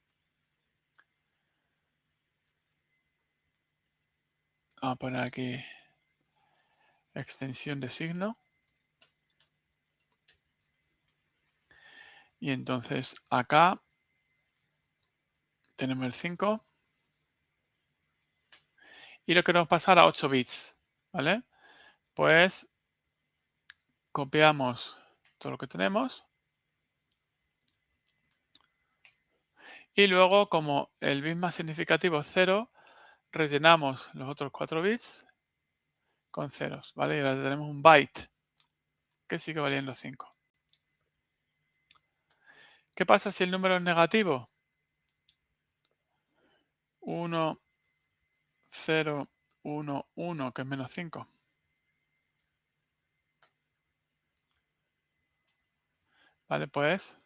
Speaker 1: Vamos a poner aquí extensión de signo. Y entonces acá tenemos el 5. Y lo queremos pasar a 8 bits. ¿Vale? Pues copiamos todo lo que tenemos. Y luego, como el bit más significativo es 0, rellenamos los otros 4 bits con ceros. ¿Vale? Y ahora tenemos un byte que sigue valiendo 5. ¿Qué pasa si el número es negativo? 1, 0, 1, 1, que es menos 5. Vale, pues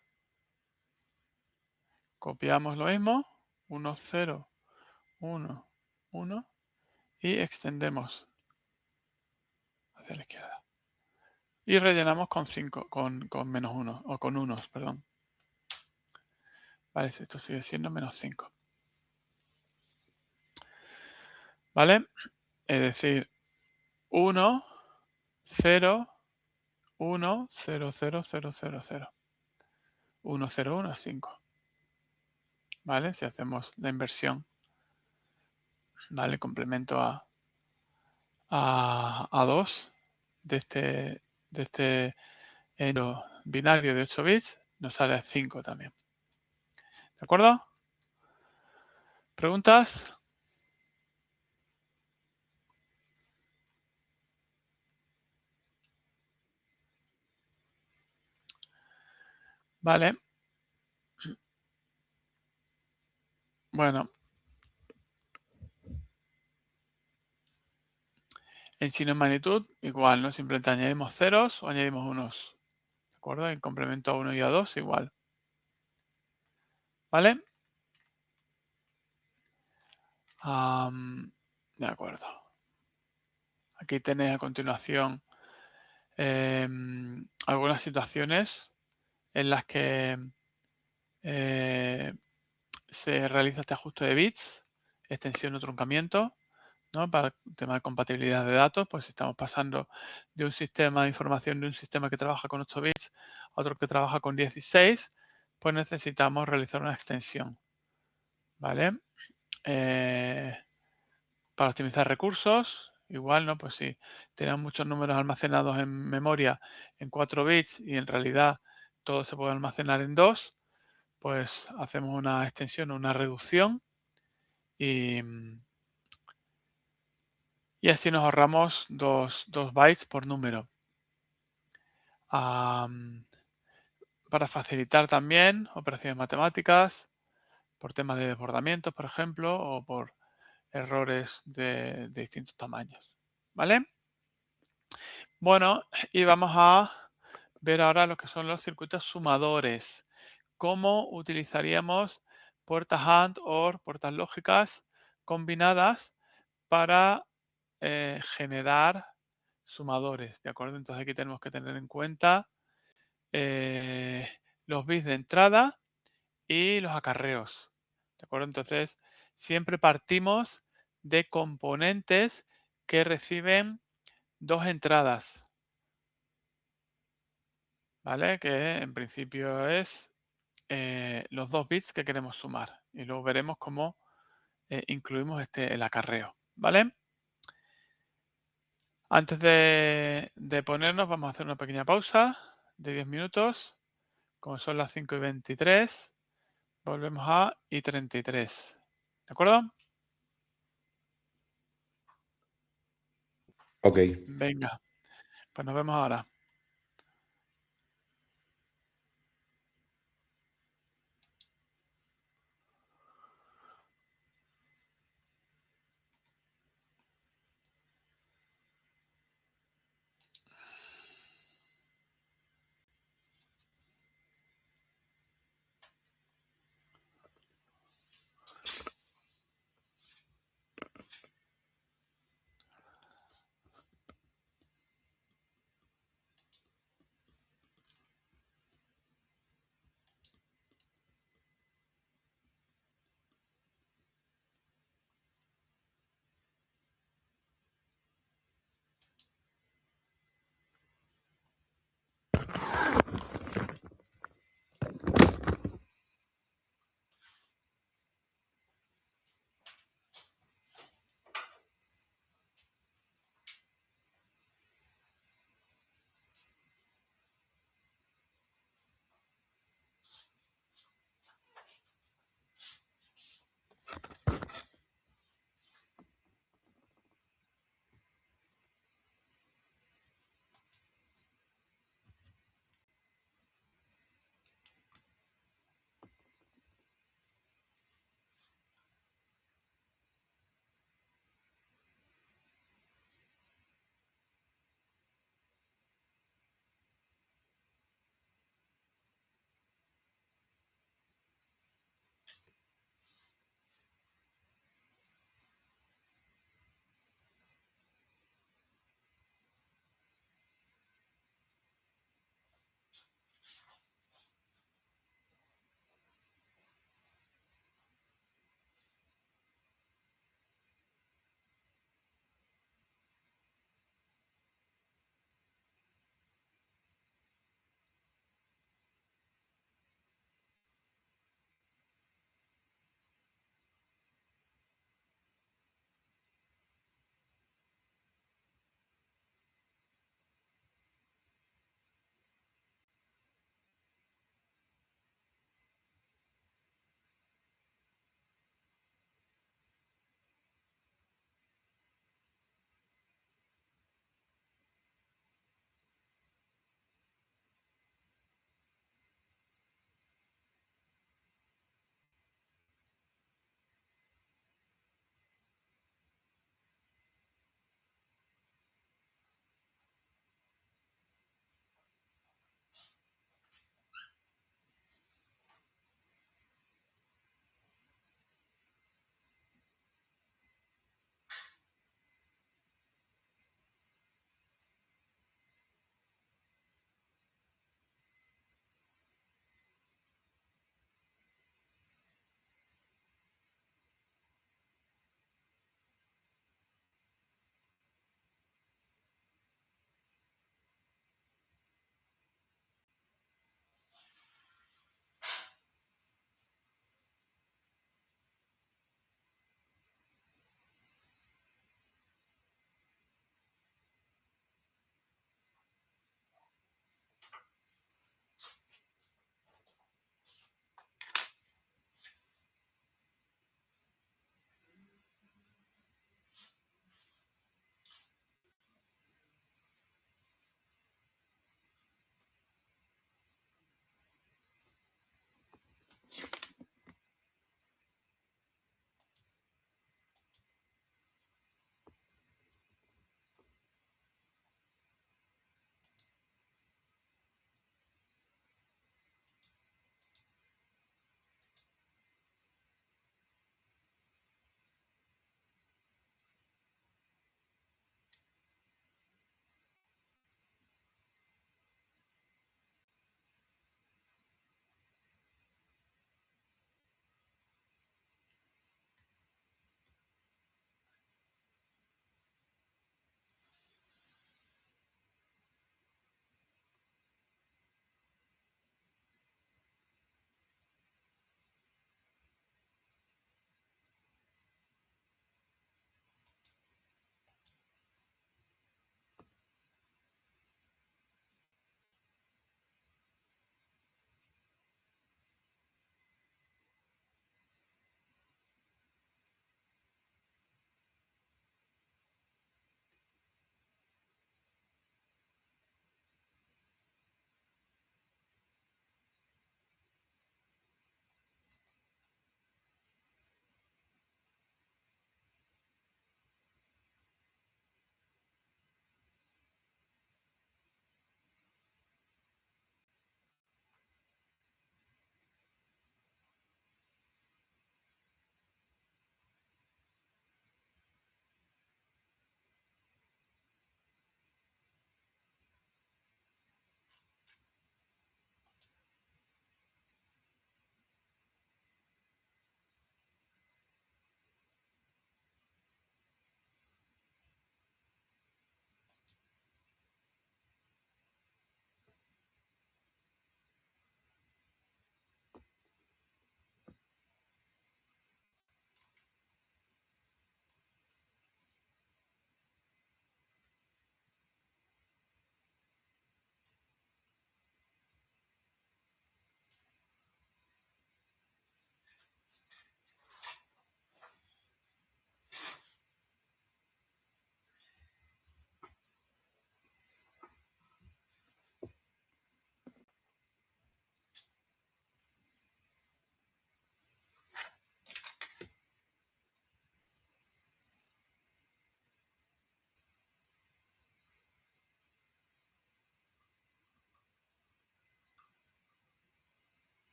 Speaker 1: copiamos lo mismo, 1, 0, 1, 1, y extendemos hacia la izquierda. Y rellenamos con 5, con menos 1, o con unos, perdón. Vale, esto sigue siendo menos 5. ¿Vale? Es decir, 1, 0, 1, 0, 0, 0, 0, 0. 1, 0, 1 es 5. ¿Vale? Si hacemos la inversión, ¿vale? Complemento a 2 de este binario de 8 bits, nos sale 5 también. ¿De acuerdo? ¿Preguntas? Vale. Bueno. En signo de magnitud, igual, ¿no? Simplemente añadimos ceros o añadimos unos. ¿De acuerdo? En complemento a 1 y a 2, igual. ¿Vale? De acuerdo. Aquí tenéis a continuación algunas situaciones en las que se realiza este ajuste de bits, extensión o truncamiento, ¿no? Para el tema de compatibilidad de datos, pues si estamos pasando de un sistema de información de un sistema que trabaja con 8 bits a otro que trabaja con 16, pues necesitamos realizar una extensión, ¿vale? Para optimizar recursos, igual, ¿no? Pues si tenemos muchos números almacenados en memoria en 4 bits y en realidad todo se puede almacenar en 2, pues hacemos una extensión o una reducción y así nos ahorramos 2 bytes por número. Para facilitar también operaciones matemáticas, por temas de desbordamientos, por ejemplo, o por errores de distintos tamaños. ¿Vale? Bueno, y vamos a ver ahora lo que son los circuitos sumadores. ¿Cómo utilizaríamos puertas AND o puertas lógicas combinadas para generar sumadores? ¿De acuerdo? Entonces aquí tenemos que tener en cuenta los bits de entrada y los acarreos. ¿De acuerdo? Entonces, siempre partimos de componentes que reciben 2 entradas. ¿Vale? Que en principio es los 2 bits que queremos sumar. Y luego veremos cómo incluimos el acarreo, ¿vale? Antes de ponernos, vamos a hacer una pequeña pausa de 10 minutos. Como son las 5:23, volvemos a I33. ¿De acuerdo?
Speaker 2: Ok.
Speaker 1: Venga, pues nos vemos ahora.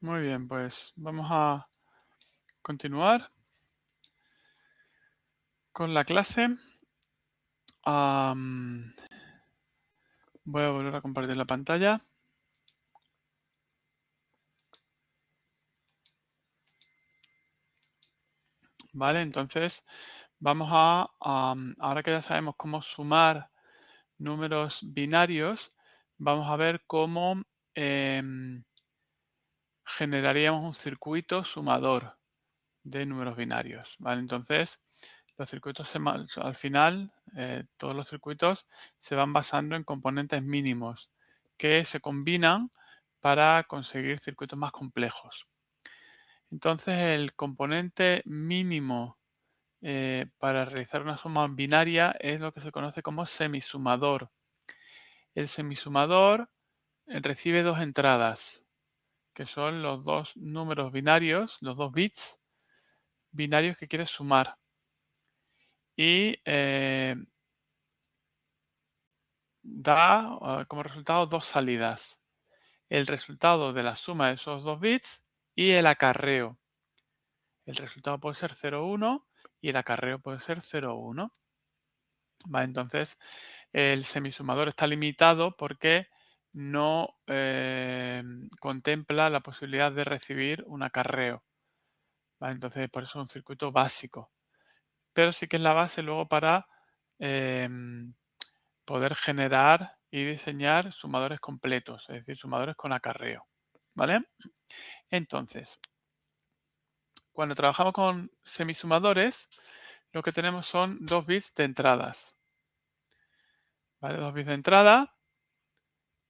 Speaker 1: Muy bien, pues vamos a continuar con la clase. Voy a volver a compartir la pantalla. Vale, entonces vamos ahora que ya sabemos cómo sumar números binarios, vamos a ver cómo generaríamos un circuito sumador de números binarios. Vale, entonces los circuitos al final, todos los circuitos se van basando en componentes mínimos que se combinan para conseguir circuitos más complejos. Entonces el componente mínimo para realizar una suma binaria es lo que se conoce como semisumador. El semisumador recibe dos entradas, que son los dos números binarios, los dos bits binarios que quiere sumar. Y da como resultado dos salidas. El resultado de la suma de esos dos bits y el acarreo. El resultado puede ser 0, 1 y el acarreo puede ser 0, 1. Vale, entonces el semisumador está limitado porque no contempla la posibilidad de recibir un acarreo. Vale, entonces por eso es un circuito básico. Pero sí que es la base luego para poder generar y diseñar sumadores completos, es decir, sumadores con acarreo. ¿Vale? Entonces, cuando trabajamos con semisumadores, lo que tenemos son dos bits de entradas. ¿Vale? Dos bits de entrada,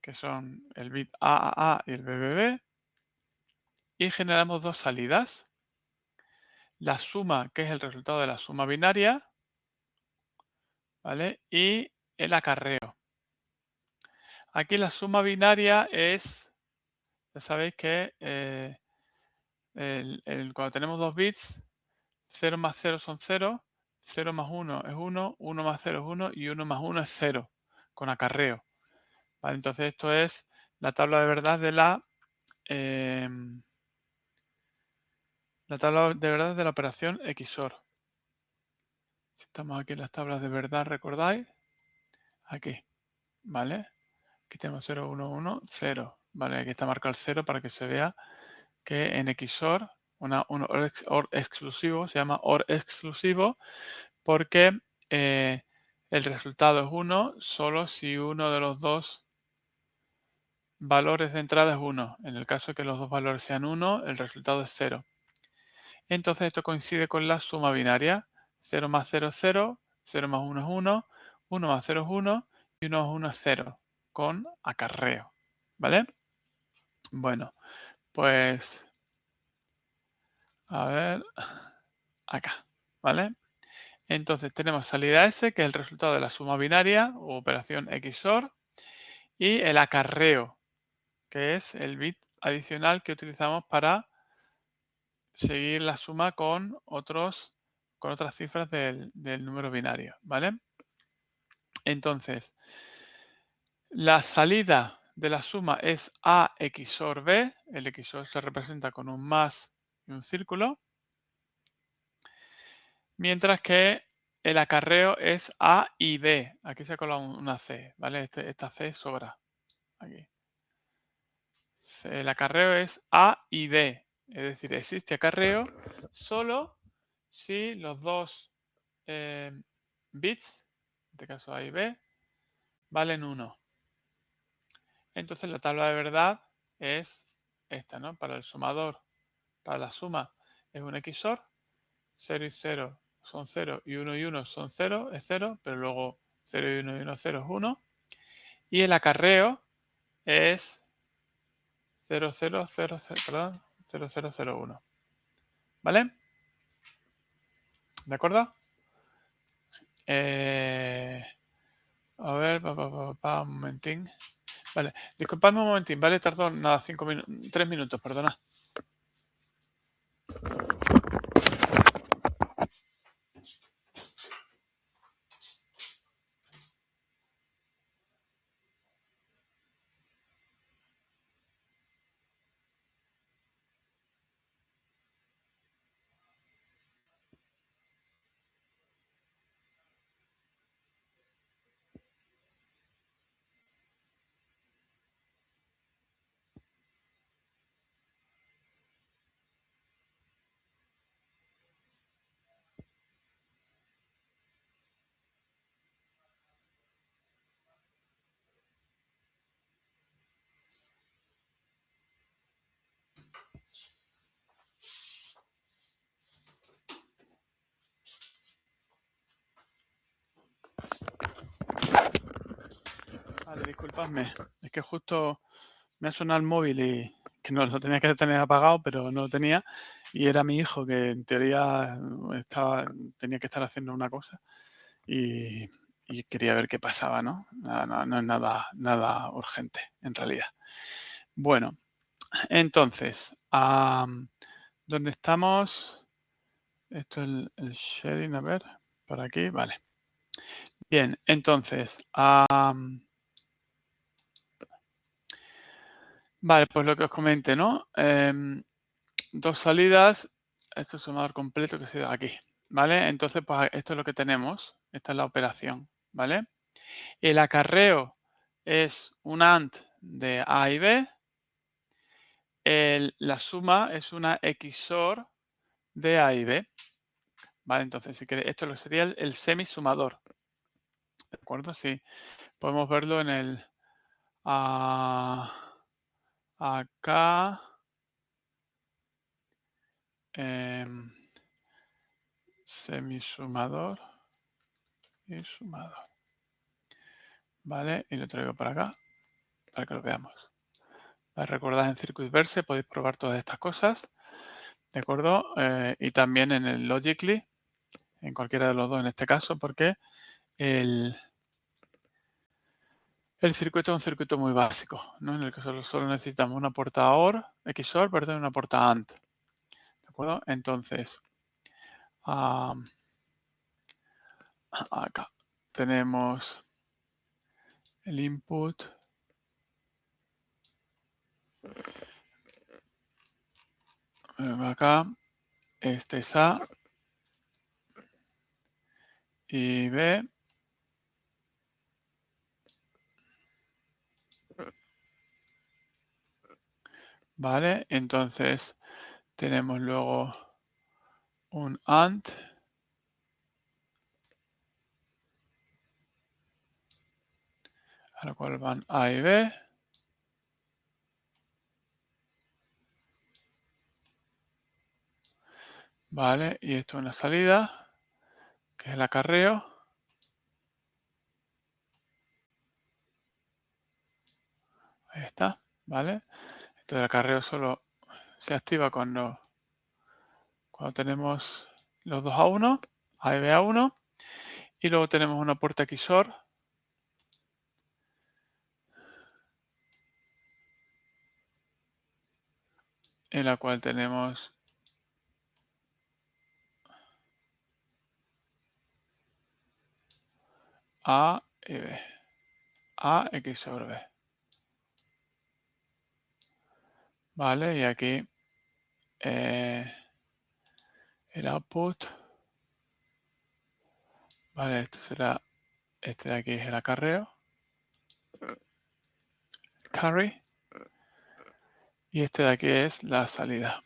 Speaker 1: que son el bit AAA y el BBB, y generamos dos salidas. La suma, que es el resultado de la suma binaria, ¿vale? Y el acarreo. Aquí la suma binaria es, ya sabéis que cuando tenemos dos bits, 0 más 0 son 0, 0 más 1 es 1, 1 más 0 es 1 y 1 más 1 es 0, con acarreo. ¿Vale? Entonces esto es la tabla de verdad de la operación XOR. Si estamos aquí en las tablas de verdad, ¿recordáis? Aquí, ¿vale? Aquí tenemos 0, 1, 1, 0. ¿Vale? Aquí está marcado el 0 para que se vea que en XOR, un OR exclusivo, se llama OR exclusivo porque el resultado es 1 solo si uno de los dos valores de entrada es 1. En el caso de que los dos valores sean 1, el resultado es 0. Entonces esto coincide con la suma binaria. 0 más 0 es 0, 0 más 1 es 1, 1 más 0 es 1 y 1 más 1 es 0, con acarreo. ¿Vale? Bueno, pues a ver, acá, ¿vale? Entonces tenemos salida S, que es el resultado de la suma binaria o operación XOR, y el acarreo, que es el bit adicional que utilizamos para seguir la suma con otras cifras del número binario, ¿vale? Entonces, la salida de la suma es A XOR B, el XOR se representa con un más y un círculo, mientras que el acarreo es A y B. Aquí se ha colado una C, ¿vale? Esta C sobra aquí. El acarreo es A y B, es decir, existe acarreo solo si los dos bits, en este caso A y B, valen 1. Entonces la tabla de verdad es esta, ¿no? Para el sumador, para la suma es un XOR, 0 y 0 son 0 y 1 y 1 son 0, es 0, pero luego 0 y 1 y 1 0 es 1. Y el acarreo es 0, 0, 0, 0, perdón, 0, 0, 0, 1. ¿Vale? ¿De acuerdo? A ver, un momentín. Vale, disculpadme un momentín, ¿vale? Tardó nada, 3 minutos, perdona. disculpadme. Es que justo me ha sonado el móvil y que no lo tenía que tener apagado, pero no lo tenía. Y era mi hijo que en teoría tenía que estar haciendo una cosa y quería ver qué pasaba, ¿no? No es nada urgente, en realidad. Bueno, entonces, ¿dónde estamos? Esto es el sharing, a ver, por aquí, vale. Bien, entonces, vale, pues lo que os comenté, ¿no? Dos salidas, esto es sumador completo que se da aquí, ¿vale? Entonces, pues esto es lo que tenemos, esta es la operación, ¿vale? El acarreo es un AND de A y B, la suma es una XOR de A y B, ¿vale? Entonces, si queréis, esto lo sería el semisumador, ¿de acuerdo? Sí, podemos verlo en el acá. Semisumador y sumador. Vale, y lo traigo para acá para que lo veamos. Recordad en Circuitverse podéis probar todas estas cosas, ¿de acuerdo? Y también en el Logically, en cualquiera de los dos en este caso, porque el circuito es un circuito muy básico, ¿no? En el que solo necesitamos una puerta OR, XOR, perdón, y una puerta AND, ¿de acuerdo? Entonces, acá tenemos el input. Acá, este es A y B. Vale, entonces tenemos luego un AND a la cual van A y B. Vale, y esto es una salida, que es el acarreo. Ahí está, ¿vale? Entonces el acarreo solo se activa cuando tenemos los dos a 1, A y B a 1, y luego tenemos una puerta XOR en la cual tenemos A y B, A XOR B. Vale, y aquí el output, vale, esto será, este de aquí es el acarreo, carry, y este de aquí es la salida.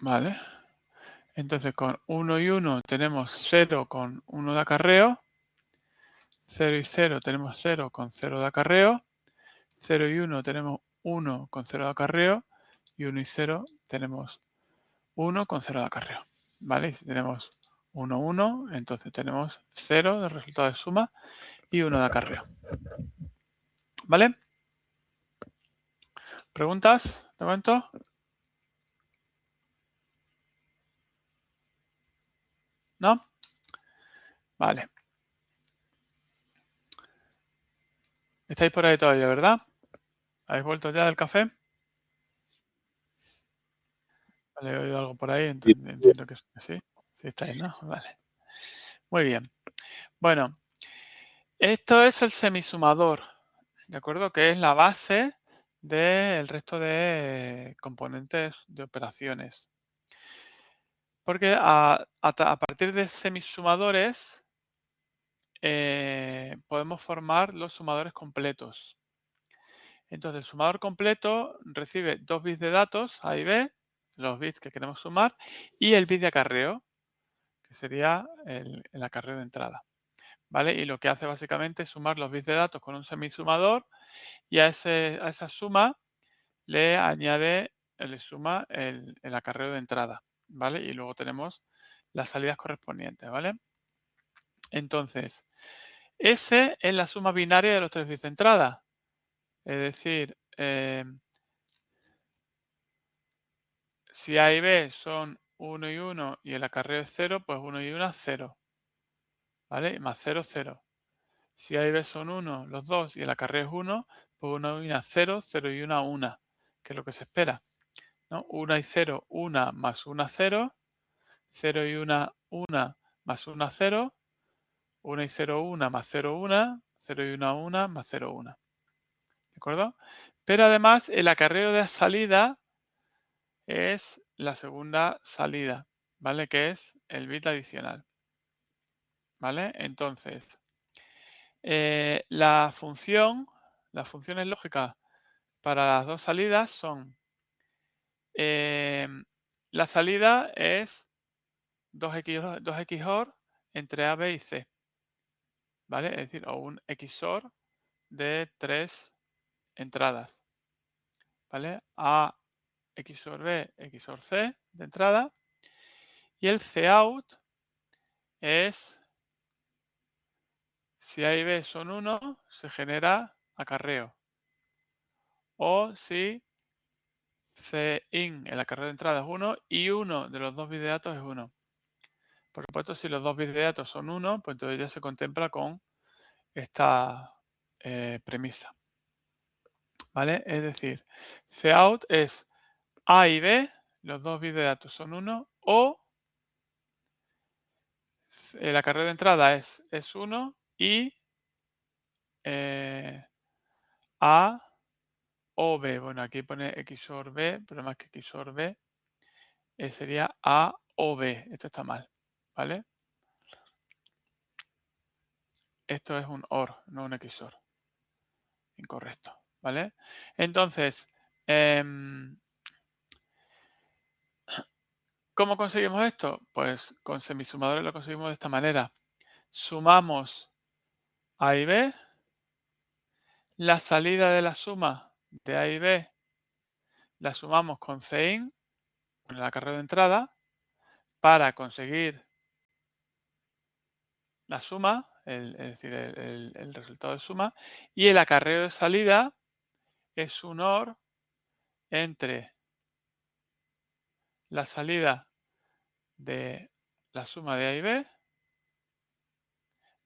Speaker 1: Vale. Entonces con 1 y 1 tenemos 0 con 1 de acarreo. 0 y 0 tenemos 0 con 0 de acarreo. 0 y 1 tenemos 1 con 0 de acarreo. Y 1 y 0 tenemos 1 con 0 de acarreo. ¿Vale? Y si tenemos 1, 1, entonces tenemos 0 de resultado de suma y 1 de acarreo. ¿Vale? ¿Preguntas de momento? ¿No? Vale. Estáis por ahí todavía, ¿verdad? ¿Habéis vuelto ya del café? Vale, he oído algo por ahí, entonces entiendo que sí. Sí estáis, ¿no? Vale. Muy bien. Bueno, esto es el semisumador, ¿de acuerdo? Que es la base del resto de componentes de operaciones. Porque a partir de semisumadores podemos formar los sumadores completos. Entonces, el sumador completo recibe 2 bits de datos, A y B, los bits que queremos sumar, y el bit de acarreo, que sería el acarreo de entrada. ¿Vale? Y lo que hace básicamente es sumar los bits de datos con un semisumador y a esa suma le añade, le suma el acarreo de entrada, ¿vale? Y luego tenemos las salidas correspondientes, ¿vale? Entonces, S es la suma binaria de los 3 bits de entrada. Es decir, si A y B son 1 y 1 y el acarreo es 0, pues 1 y 1 0. ¿Vale? Más 0, 0. Si A y B son 1 los dos y el acarreo es 1, pues 1 y 1 0, 0 y 1 1, que es lo que se espera, ¿no? 1 y 0, 1 más 1 0, 0 y 1 1 más 1 0, 1 y 0 1 más 0 1, 0 y 1 1 más 0 1. ¿De acuerdo? Pero además el acarreo de salida es la segunda salida, ¿vale? Que es el bit adicional, ¿vale? Entonces, las funciones lógicas para las dos salidas son, la salida es 2 XOR entre A, B y C, ¿vale? Es decir, o un XOR de 3 entradas, ¿vale? A XOR B, XOR C de entrada. Y el Cout es, si A y B son 1, se genera acarreo. O si Cin, el acarreo de entrada es 1 y uno de los dos bits de datos es 1. Por supuesto, si los dos bits de datos son 1, pues entonces ya se contempla con esta premisa. ¿Vale? Es decir, Cout es A y B, los dos bits de datos son 1, o el acarreo de entrada es 1 y A o B. Bueno, aquí pone XOR B, pero más que XOR B sería A o B. Esto está mal, ¿vale? Esto es un OR, no un XOR. Incorrecto, ¿vale? Entonces, ¿cómo conseguimos esto? Pues con semisumadores lo conseguimos de esta manera. Sumamos A y B. La salida de la suma de A y B la sumamos con Cin, con el acarreo de entrada, para conseguir la suma, es decir, el resultado de suma, y el acarreo de salida es un OR entre la salida de la suma de A y B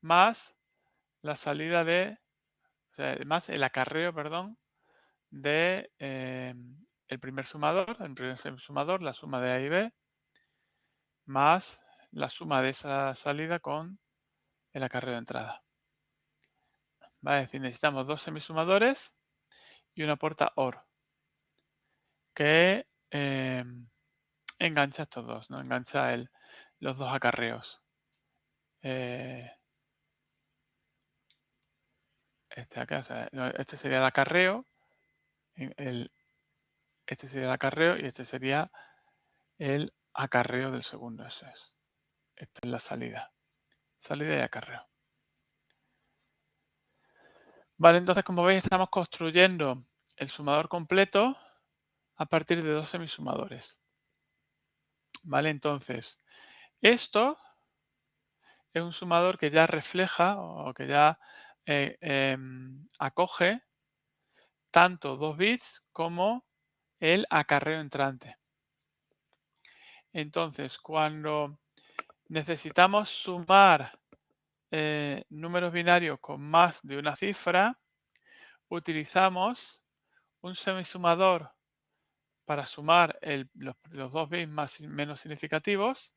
Speaker 1: más la salida de, o sea, más el acarreo, perdón, de el primer sumador, la suma de A y B, más la suma de esa salida con el acarreo de entrada. ¿Vale? Es decir, necesitamos dos semisumadores y una puerta OR que engancha estos dos, ¿no? Engancha los dos acarreos. Este acá, o sea, este sería el acarreo, este sería el acarreo y este sería el acarreo del segundo. Eso es. Esta es la salida. Salida y acarreo. Vale, entonces como veis estamos construyendo el sumador completo a partir de dos semisumadores. Vale, entonces esto es un sumador que ya refleja o que ya acoge tanto 2 bits como el acarreo entrante. Entonces, cuando necesitamos sumar números binarios con más de una cifra, utilizamos un semisumador para sumar los 2 bits más menos significativos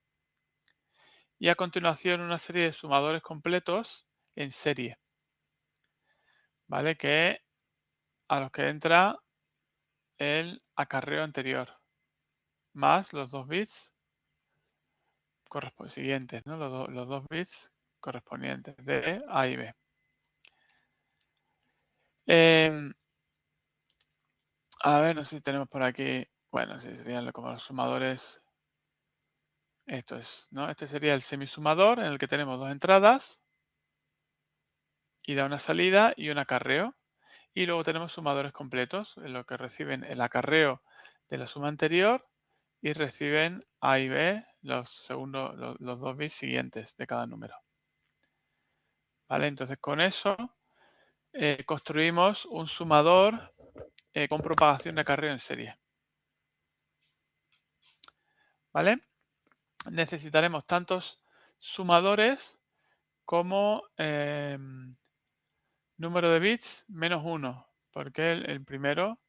Speaker 1: y a continuación una serie de sumadores completos en serie, ¿vale? Que a los que entra el acarreo anterior más los 2 bits correspondientes, ¿no? Los dos bits correspondientes de A y B. A ver, no sé si tenemos por aquí, bueno, si serían como los sumadores. Esto es, ¿no? Este sería el semisumador en el que tenemos dos entradas, ida una salida y un acarreo. Y luego tenemos sumadores completos, en los que reciben el acarreo de la suma anterior y reciben A y B los dos bits siguientes de cada número. ¿vale? Entonces, con eso construimos un sumador con propagación de acarreo en serie, ¿vale? Necesitaremos tantos sumadores como número de bits menos 1, porque el primero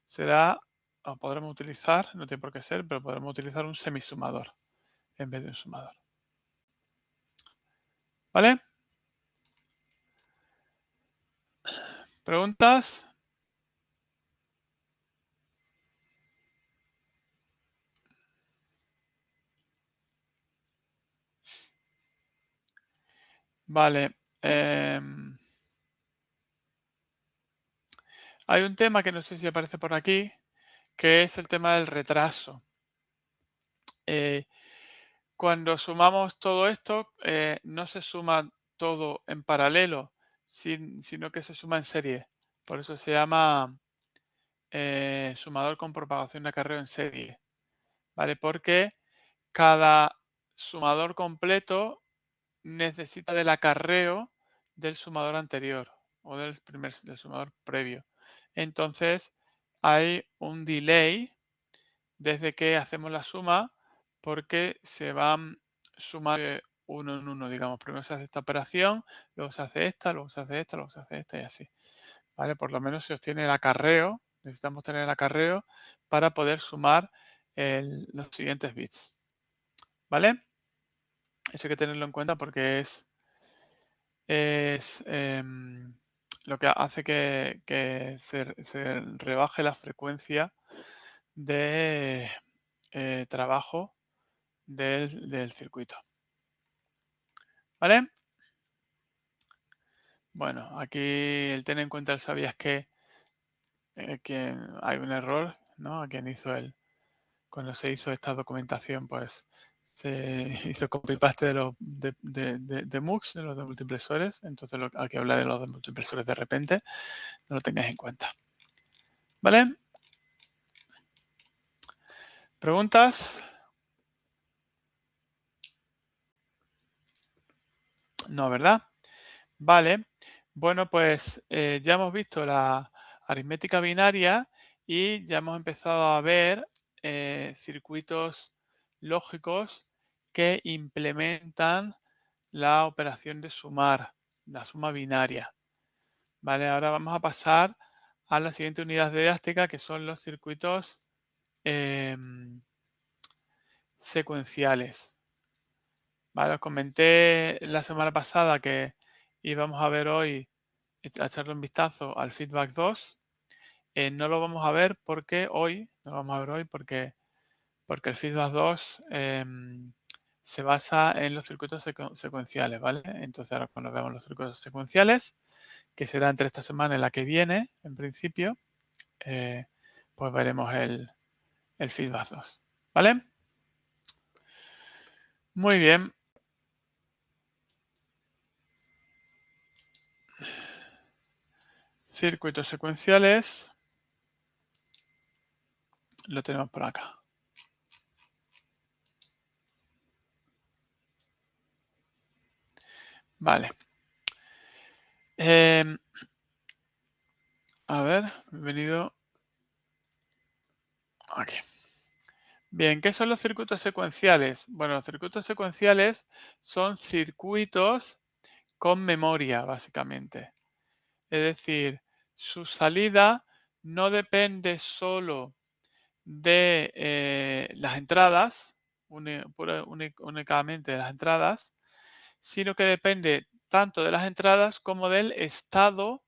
Speaker 1: será, o podremos utilizar, no tiene por qué ser, pero podremos utilizar un semisumador en vez de un sumador. ¿Vale? ¿Preguntas? Vale. Hay un tema que no sé si aparece por aquí, que es el tema del retraso. Cuando sumamos todo esto, no se suma todo en paralelo, sino que se suma en serie. Por eso se llama sumador con propagación de acarreo en serie, ¿vale? Porque cada sumador completo necesita del acarreo del sumador anterior o del sumador previo. Entonces, hay un delay desde que hacemos la suma porque se van sumando uno en uno, digamos. Primero se hace esta operación, luego se hace esta, luego se hace esta, luego se hace esta y así. ¿Vale? Por lo menos se obtiene el acarreo, necesitamos tener el acarreo para poder sumar los siguientes bits. ¿Vale? Eso hay que tenerlo en cuenta porque es lo que hace que se rebaje la frecuencia de trabajo del circuito. ¿Vale? Bueno, aquí el tener en cuenta el sabías que hay un error, ¿no? A quien hizo cuando se hizo esta documentación, pues se hizo copy-paste de los de MUX, de los de multiplexores. Entonces, aquí habla de los de multiplexores de repente, no lo tengáis en cuenta. ¿Vale? ¿Preguntas? No, ¿verdad? Vale. Bueno, pues ya hemos visto la aritmética binaria y ya hemos empezado a ver circuitos lógicos que implementan la operación de sumar, la suma binaria. Vale, ahora vamos a pasar a la siguiente unidad didáctica, que son los circuitos secuenciales. Vale, os comenté la semana pasada que íbamos a ver hoy, a echarle un vistazo al feedback 2. No lo vamos a ver porque hoy, no lo vamos a ver hoy porque el feedback 2 se basa en los circuitos secuenciales, ¿vale? Entonces ahora cuando veamos los circuitos secuenciales, que será entre esta semana y la que viene, en principio, pues veremos el feedback 2, ¿vale? Muy bien. Circuitos secuenciales. Lo tenemos por acá. Vale. A ver, bienvenido aquí. Bien, ¿qué son los circuitos secuenciales? Bueno, los circuitos secuenciales son circuitos con memoria, básicamente. Es decir, su salida no depende solo de las entradas, únicamente de las entradas, sino que depende tanto de las entradas como del estado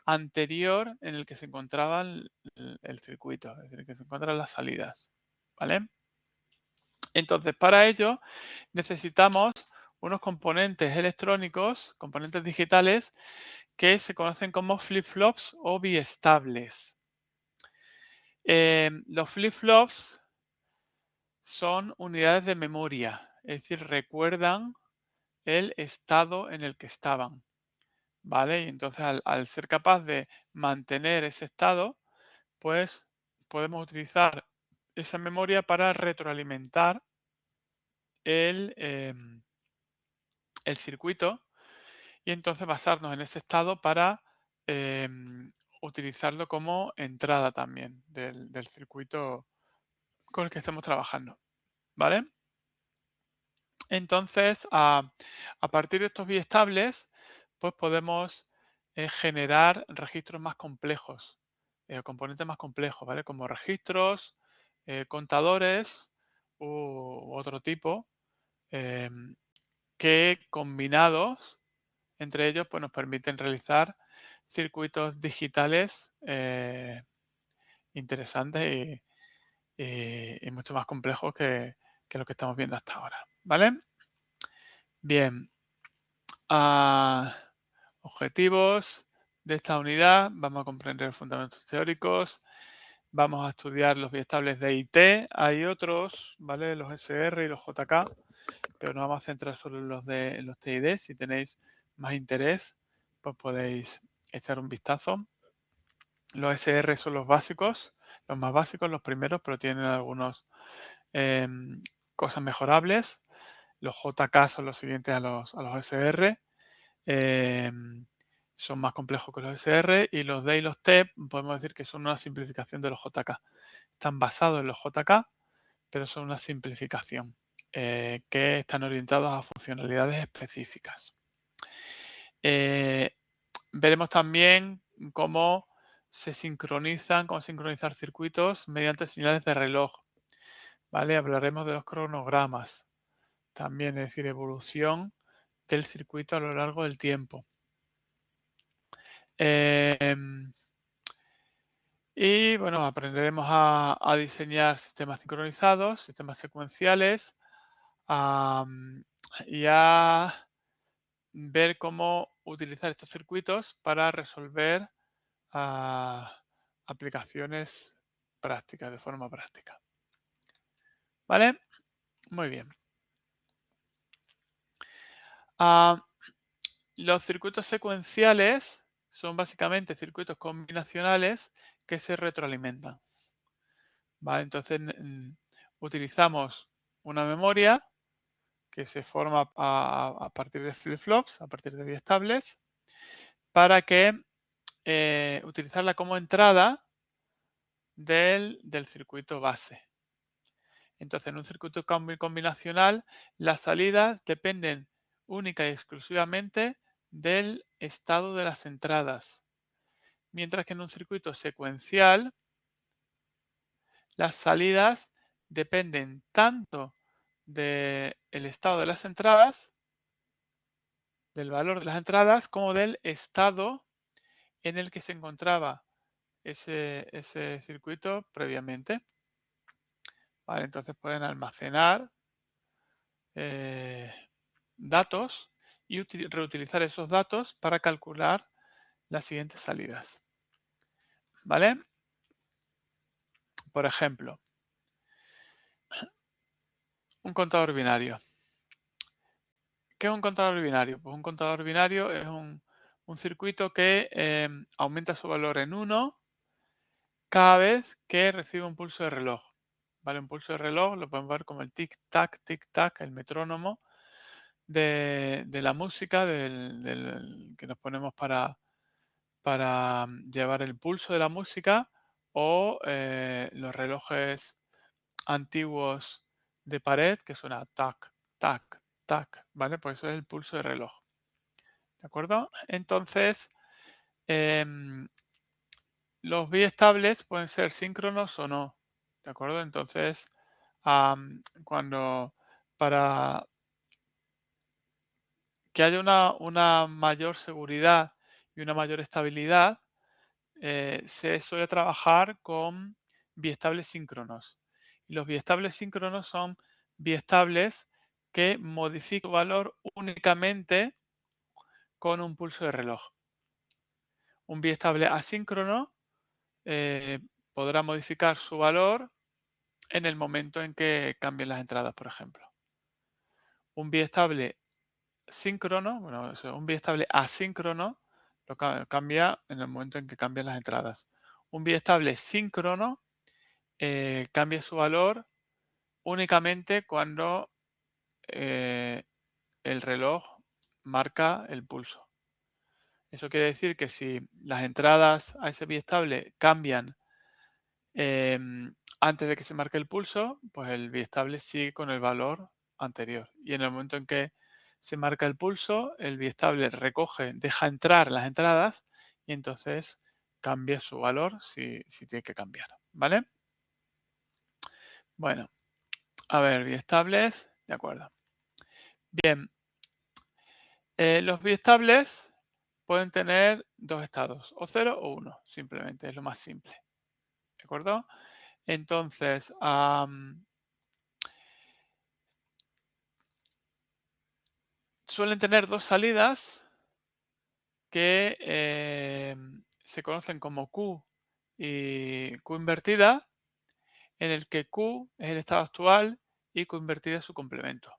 Speaker 1: anterior en el que se encontraba el circuito, es decir, que se encuentran las salidas. ¿Vale? Entonces, para ello necesitamos unos componentes electrónicos, componentes digitales, que se conocen como flip-flops o biestables. Los flip-flops son unidades de memoria, es decir, recuerdan el estado en el que estaban. ¿Vale? Y entonces al ser capaz de mantener ese estado, pues podemos utilizar esa memoria para retroalimentar el circuito y entonces basarnos en ese estado para utilizarlo como entrada también del circuito con el que estemos trabajando, ¿vale? Entonces, a partir de estos biestables, pues podemos generar registros más complejos, componentes más complejos, ¿vale? Como registros, contadores u otro tipo, que combinados entre ellos, pues nos permiten realizar circuitos digitales interesantes y mucho más complejos que lo que estamos viendo hasta ahora, ¿vale? Bien, objetivos de esta unidad, vamos a comprender fundamentos teóricos, vamos a estudiar los biestables de IT, hay otros, ¿vale? Los SR y los JK, pero nos vamos a centrar solo en los TID. Si tenéis más interés, pues podéis echar un vistazo. Los SR son los básicos, los más básicos, los primeros, pero tienen algunas cosas mejorables. Los JK son los siguientes a los SR. Son más complejos que los SR, y los D y los T podemos decir que son una simplificación de los JK. Están basados en los JK, pero son una simplificación que están orientados a funcionalidades específicas. Veremos también cómo cómo sincronizar circuitos mediante señales de reloj. ¿Vale? Hablaremos de los cronogramas también, es decir, evolución del circuito a lo largo del tiempo. Y bueno, aprenderemos a diseñar sistemas sincronizados, sistemas secuenciales, y a ver cómo utilizar estos circuitos para resolver aplicaciones prácticas, de forma práctica. ¿Vale? Muy bien. Los circuitos secuenciales son básicamente circuitos combinacionales que se retroalimentan. ¿Vale? Entonces utilizamos una memoria que se forma a partir de flip-flops, a partir de biestables, para que utilizarla como entrada del circuito base. Entonces, en un circuito combinacional, las salidas dependen única y exclusivamente del estado de las entradas. Mientras que en un circuito secuencial, las salidas dependen tanto del estado de las entradas, del valor de las entradas, como del estado en el que se encontraba ese circuito previamente. Vale, entonces pueden almacenar datos y reutilizar esos datos para calcular las siguientes salidas. ¿Vale? Por ejemplo, un contador binario. ¿Qué es un contador binario? Pues un contador binario es un circuito que aumenta su valor en 1 cada vez que recibe un pulso de reloj. ¿Vale? Un pulso de reloj lo podemos ver como el tic-tac, el metrónomo de la música que nos ponemos para llevar el pulso de la música, o los relojes antiguos de pared que suena tac, tac, tac, ¿vale? Pues eso es el pulso de reloj, ¿de acuerdo? Entonces, los biestables pueden ser síncronos o no, ¿de acuerdo? Entonces, para que haya una mayor seguridad y una mayor estabilidad, se suele trabajar con biestables síncronos. Y los biestables síncronos son biestables que modifican su valor únicamente con un pulso de reloj. Un biestable asíncrono podrá modificar su valor en el momento en que cambien las entradas, por ejemplo. Un biestable síncrono, bueno, un biestable asíncrono lo cambia en el momento en que cambian las entradas. Un biestable síncrono cambia su valor únicamente cuando el reloj marca el pulso. Eso quiere decir que si las entradas a ese biestable cambian antes de que se marque el pulso, pues el biestable sigue con el valor anterior. Y en el momento en que se marca el pulso, el biestable recoge, deja entrar las entradas y entonces cambia su valor si tiene que cambiar. ¿Vale? Bueno, a ver, biestables, de acuerdo. Bien, los biestables pueden tener dos estados, o 0 o 1, simplemente, es lo más simple. ¿De acuerdo? Entonces, suelen tener dos salidas que se conocen como Q y Q invertida, en el que Q es el estado actual y Q invertida es su complemento.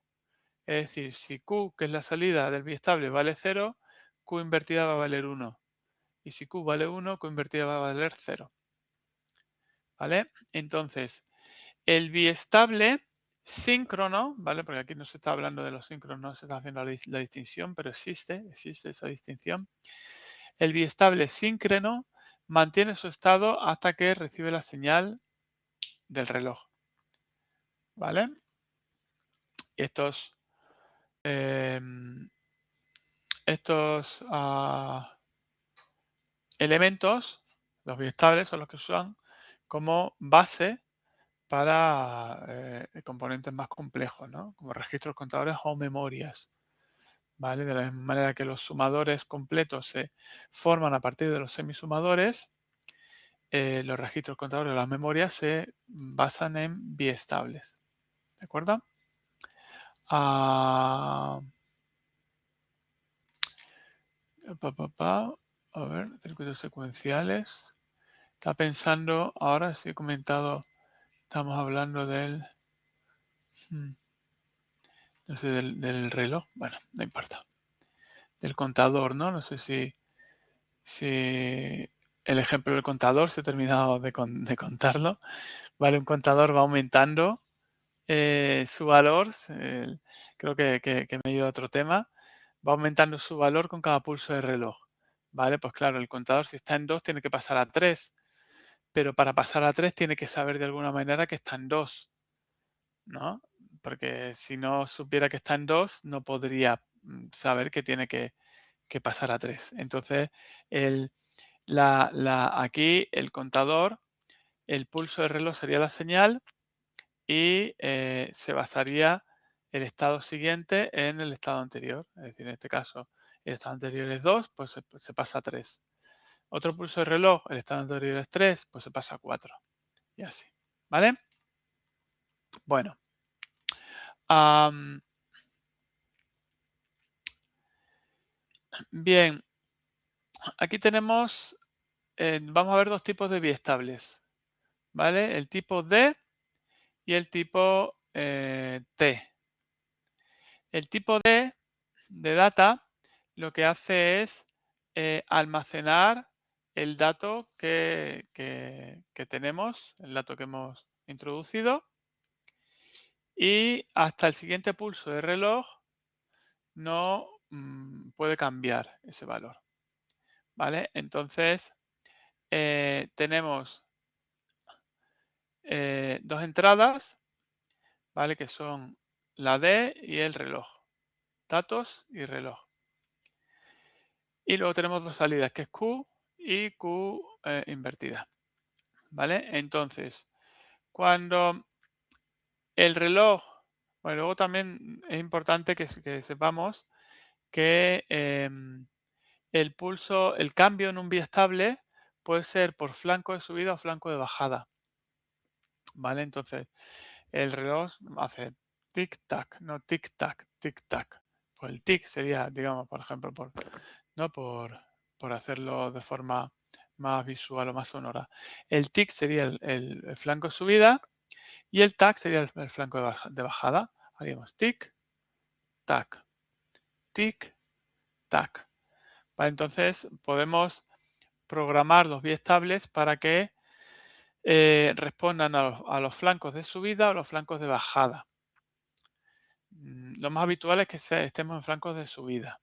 Speaker 1: Es decir, si Q, que es la salida del biestable, vale 0, Q invertida va a valer 1. Y si Q vale 1, Q invertida va a valer 0. ¿Vale? Entonces, el biestable síncrono, ¿vale? Porque aquí no se está hablando de los síncronos, no se está haciendo la distinción, pero existe esa distinción. El biestable síncrono mantiene su estado hasta que recibe la señal del reloj, ¿vale? Estos elementos, los biestables, son los que se usan como base para componentes más complejos, ¿no? Como registros contadores o memorias. ¿Vale? De la misma manera que los sumadores completos se forman a partir de los semisumadores, los registros contadores de las memorias se basan en biestables. ¿De acuerdo? A ver, circuitos secuenciales. Está pensando, ahora sí he comentado, estamos hablando del, no sé, del reloj. Bueno, no importa. Del contador, ¿no? No sé si el ejemplo del contador, si he terminado de contarlo. Vale, un contador va aumentando su valor. Creo que me he ido a otro tema. Va aumentando su valor con cada pulso de reloj. Vale, pues claro, el contador si está en 2 tiene que pasar a 3. Pero para pasar a 3 tiene que saber de alguna manera que está en 2, ¿no? Porque si no supiera que está en 2, no podría saber que tiene que pasar a 3. Entonces, aquí el contador, el pulso de reloj sería la señal y se basaría el estado siguiente en el estado anterior. Es decir, en este caso, el estado anterior es 2, pues se pasa a 3. Otro pulso de reloj, el estado anterior es 3, pues se pasa a 4. Y así. ¿Vale? Bueno. Bien. Aquí tenemos, vamos a ver dos tipos de biestables. ¿Vale? El tipo D y el tipo T. El tipo D de data lo que hace es almacenar el dato que tenemos, el dato que hemos introducido, y hasta el siguiente pulso de reloj no puede cambiar ese valor. ¿Vale? Entonces, tenemos dos entradas, ¿vale? Que son la D y el reloj. Datos y reloj. Y luego tenemos dos salidas, que es Q y Q invertida. ¿Vale? Entonces, cuando el reloj, bueno, luego también es importante que sepamos que el pulso, el cambio en un biestable puede ser por flanco de subida o flanco de bajada. ¿Vale? Entonces, el reloj hace tic-tac, no tic-tac, tic-tac. Pues el tic sería, digamos, por ejemplo, ¿no? por hacerlo de forma más visual o más sonora. El tic sería el flanco de subida y el tac sería el flanco de bajada. Haríamos tic, tac, tic, tac. Vale, entonces podemos programar los biestables para que respondan a los flancos de subida o los flancos de bajada. Lo más habitual es que estemos en flancos de subida.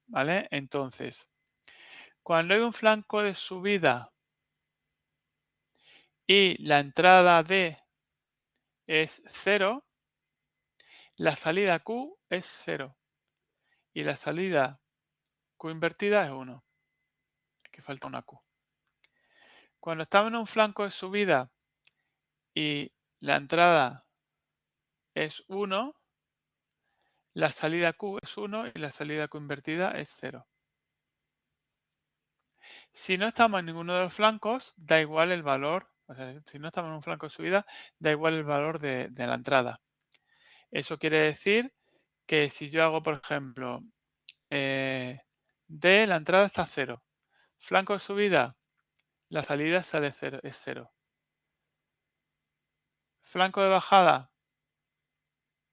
Speaker 1: ¿Vale? Entonces, Cuando hay un flanco de subida y la entrada D es 0, la salida Q es 0 y la salida Q invertida es 1. Aquí falta una Q. Cuando estamos en un flanco de subida y la entrada es 1, la salida Q es 1 y la salida Q invertida es 0. Si no estamos en ninguno de los flancos, da igual el valor, o sea, si no estamos en un flanco de subida, da igual el valor de la entrada. Eso quiere decir que si yo hago, por ejemplo, D, la entrada está 0. Flanco de subida, la salida sale 0, es 0. Flanco de bajada,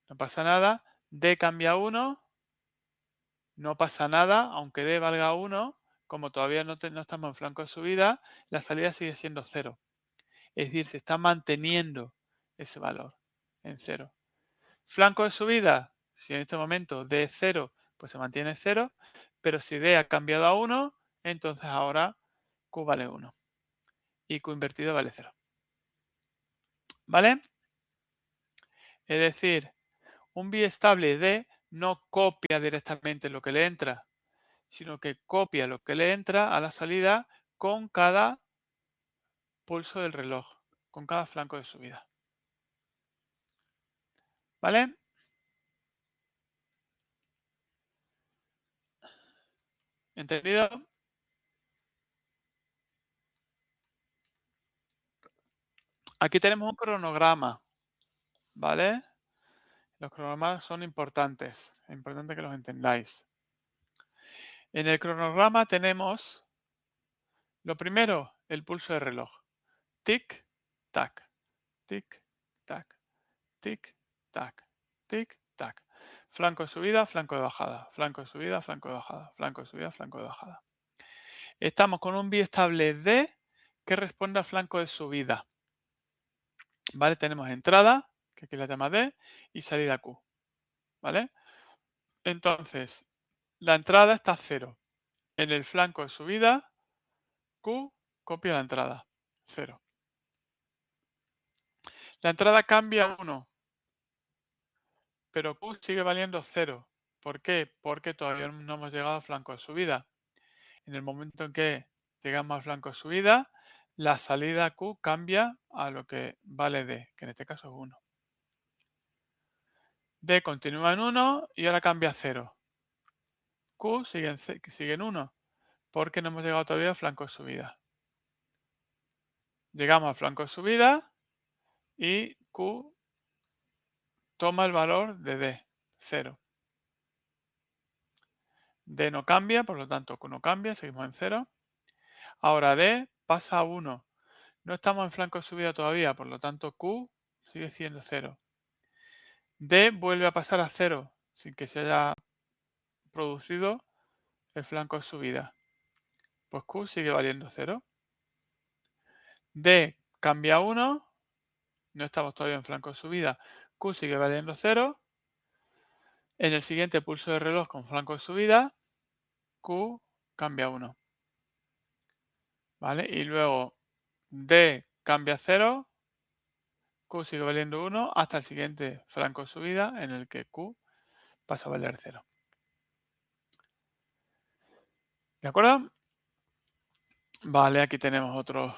Speaker 1: no pasa nada. D cambia a 1, no pasa nada, aunque D valga 1, como todavía no estamos en flanco de subida, la salida sigue siendo 0. Es decir, se está manteniendo ese valor en 0. Flanco de subida, si en este momento D es 0, pues se mantiene 0, pero si D ha cambiado a 1, entonces ahora Q vale 1 y Q invertido vale 0. ¿Vale? Es decir, un biestable D no copia directamente lo que le entra, sino que copia lo que le entra a la salida con cada pulso del reloj, con cada flanco de subida. ¿Vale? ¿Entendido? Aquí tenemos un cronograma, ¿vale? Los cronogramas son importantes, es importante que los entendáis. En el cronograma tenemos, lo primero, el pulso de reloj. Tic, tac, tic, tac, tic, tac, tic, tac. Flanco de subida, flanco de bajada, flanco de subida, flanco de bajada, flanco de subida, flanco de bajada. Estamos con un biestable D que responde al flanco de subida. ¿Vale? Tenemos entrada, que aquí la llama D, y salida Q. ¿Vale? Entonces, la entrada está a 0. En el flanco de subida, Q copia la entrada, 0. La entrada cambia a 1, pero Q sigue valiendo 0. ¿Por qué? Porque todavía no hemos llegado al flanco de subida. En el momento en que llegamos al flanco de subida, la salida Q cambia a lo que vale D, que en este caso es 1. D continúa en 1 y ahora cambia a 0. Q sigue en 1 porque no hemos llegado todavía al flanco de subida. Llegamos al flanco de subida y Q toma el valor de D, 0. D no cambia, por lo tanto Q no cambia, seguimos en 0. Ahora D pasa a 1. No estamos en flanco de subida todavía, por lo tanto Q sigue siendo 0. D vuelve a pasar a 0 sin que se haya producido el flanco de subida. Pues Q sigue valiendo 0. D cambia a 1. No estamos todavía en flanco de subida. Q sigue valiendo 0. En el siguiente pulso de reloj con flanco de subida, Q cambia a 1. ¿Vale? Y luego D cambia a 0. Q sigue valiendo 1 hasta el siguiente flanco de subida en el que Q pasa a valer 0. ¿De acuerdo? Vale, aquí tenemos otro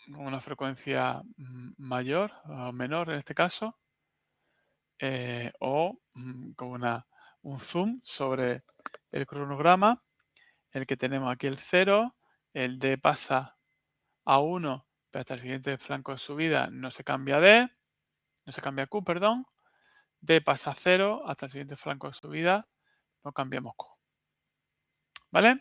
Speaker 1: con una frecuencia mayor o menor en este caso, o con un zoom sobre el cronograma, el que tenemos aquí el 0, el D pasa a 1, pero hasta el siguiente flanco de subida no se cambia D, no se cambia Q, perdón, D pasa a 0, hasta el siguiente flanco de subida no cambiamos Q. ¿Vale?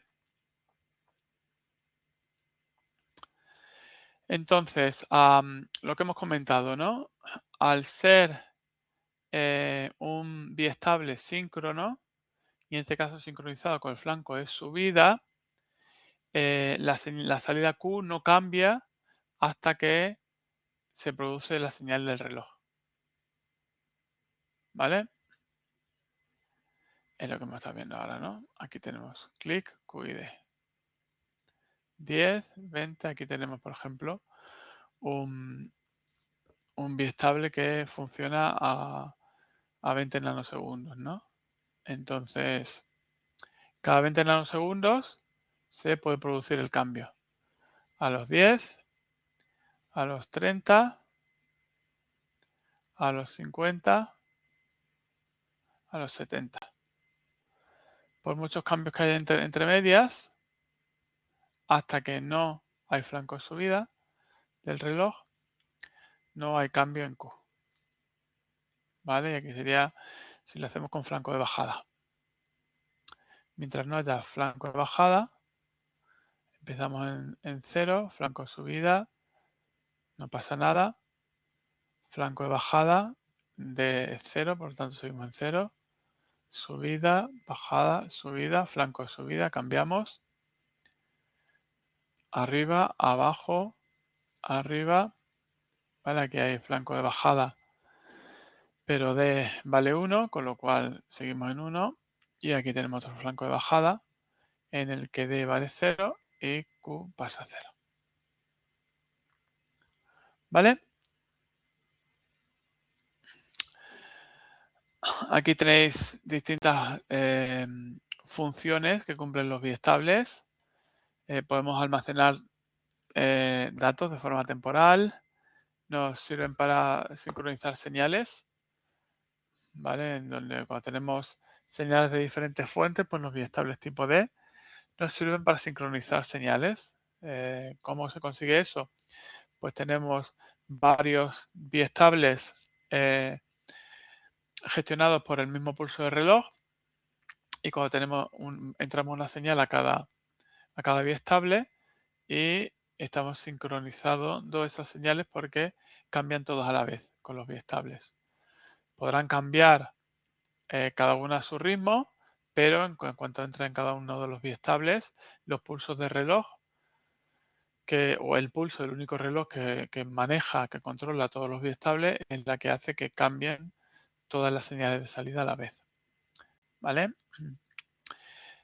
Speaker 1: Entonces, lo que hemos comentado, ¿no? Al ser un biestable síncrono, y en este caso sincronizado con el flanco de subida, la salida Q no cambia hasta que se produce la señal del reloj. ¿Vale? Es lo que hemos estado viendo ahora, ¿no? Aquí tenemos clic, Q y D. 10, 20. Aquí tenemos, por ejemplo, un biestable que funciona a 20 nanosegundos, ¿no? Entonces, cada 20 nanosegundos se puede producir el cambio. A los 10, a los 30, a los 50, a los 70. Por muchos cambios que hay entre medias, hasta que no hay flanco de subida del reloj, no hay cambio en Q. ¿Vale? Y aquí sería si lo hacemos con flanco de bajada. Mientras no haya flanco de bajada, empezamos en 0, flanco de subida, no pasa nada. Flanco de bajada de 0, por lo tanto seguimos en 0. Subida, bajada, subida, flanco de subida, cambiamos. Arriba, abajo, arriba. ¿Vale? Aquí hay flanco de bajada, pero D vale 1, con lo cual seguimos en 1. Y aquí tenemos otro flanco de bajada en el que D vale 0 y Q pasa a 0. ¿Vale? Aquí tenéis distintas funciones que cumplen los biestables. Podemos almacenar datos de forma temporal. Nos sirven para sincronizar señales. ¿Vale? En donde cuando tenemos señales de diferentes fuentes, pues los biestables tipo D nos sirven para sincronizar señales. ¿Cómo se consigue eso? Pues tenemos varios biestables gestionados por el mismo pulso de reloj y cuando entramos una señal a cada biestable y estamos sincronizando esas señales porque cambian todas a la vez con los biestables. Podrán cambiar cada una a su ritmo, pero en cuanto entra en cada uno de los biestables, los pulsos de reloj o el pulso del único reloj que maneja, que controla todos los biestables, es la que hace que cambien todas las señales de salida a la vez. ¿Vale?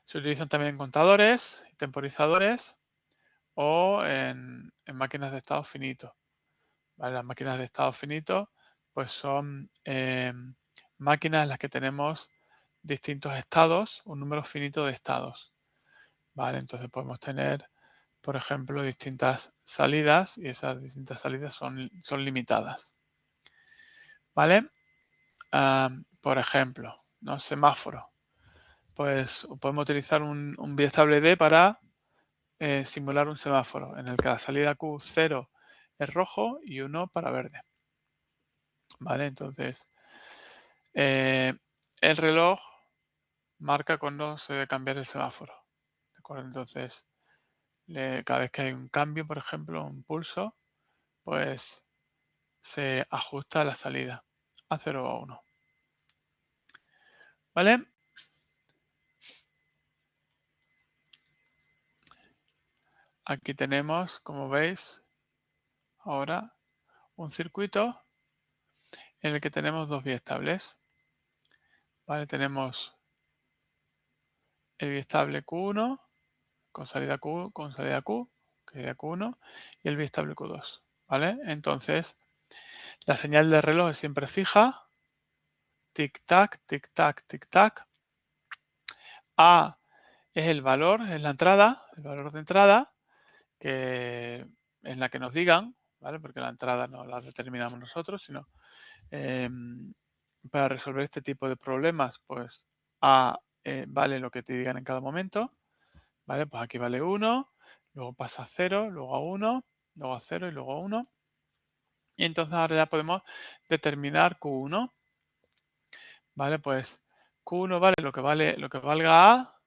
Speaker 1: Se utilizan también contadores y temporizadores o en máquinas de estado finito. ¿Vale? Las máquinas de estado finito pues son máquinas en las que tenemos distintos estados, un número finito de estados. ¿Vale? Entonces podemos tener, por ejemplo, distintas salidas y esas distintas salidas son limitadas. ¿Vale? Por ejemplo, ¿no? Semáforo. Pues podemos utilizar un biestable D para simular un semáforo en el que la salida Q0 es rojo y 1 para verde. ¿Vale? Entonces, el reloj marca cuando se debe cambiar el semáforo. ¿De acuerdo? Entonces, cada vez que hay un cambio, por ejemplo, un pulso, pues se ajusta la salida a 0 o a 1. ¿Vale? Aquí tenemos, como veis, ahora un circuito en el que tenemos dos biestables. ¿Vale? Tenemos el biestable Q1 con salida Q, que sería Q1, y el biestable Q2. ¿Vale? Entonces, la señal de reloj es siempre fija. Tic-tac, tic-tac, tic-tac. A es el valor, es la entrada, el valor de entrada, que es la que nos digan, ¿vale? Porque la entrada no la determinamos nosotros, sino para resolver este tipo de problemas, pues A vale lo que te digan en cada momento, ¿vale? Pues aquí vale 1, luego pasa a 0, luego a 1, luego a 0 y luego a 1. Y entonces ahora ya podemos determinar Q1, ¿vale? Pues Q1 vale lo que valga A,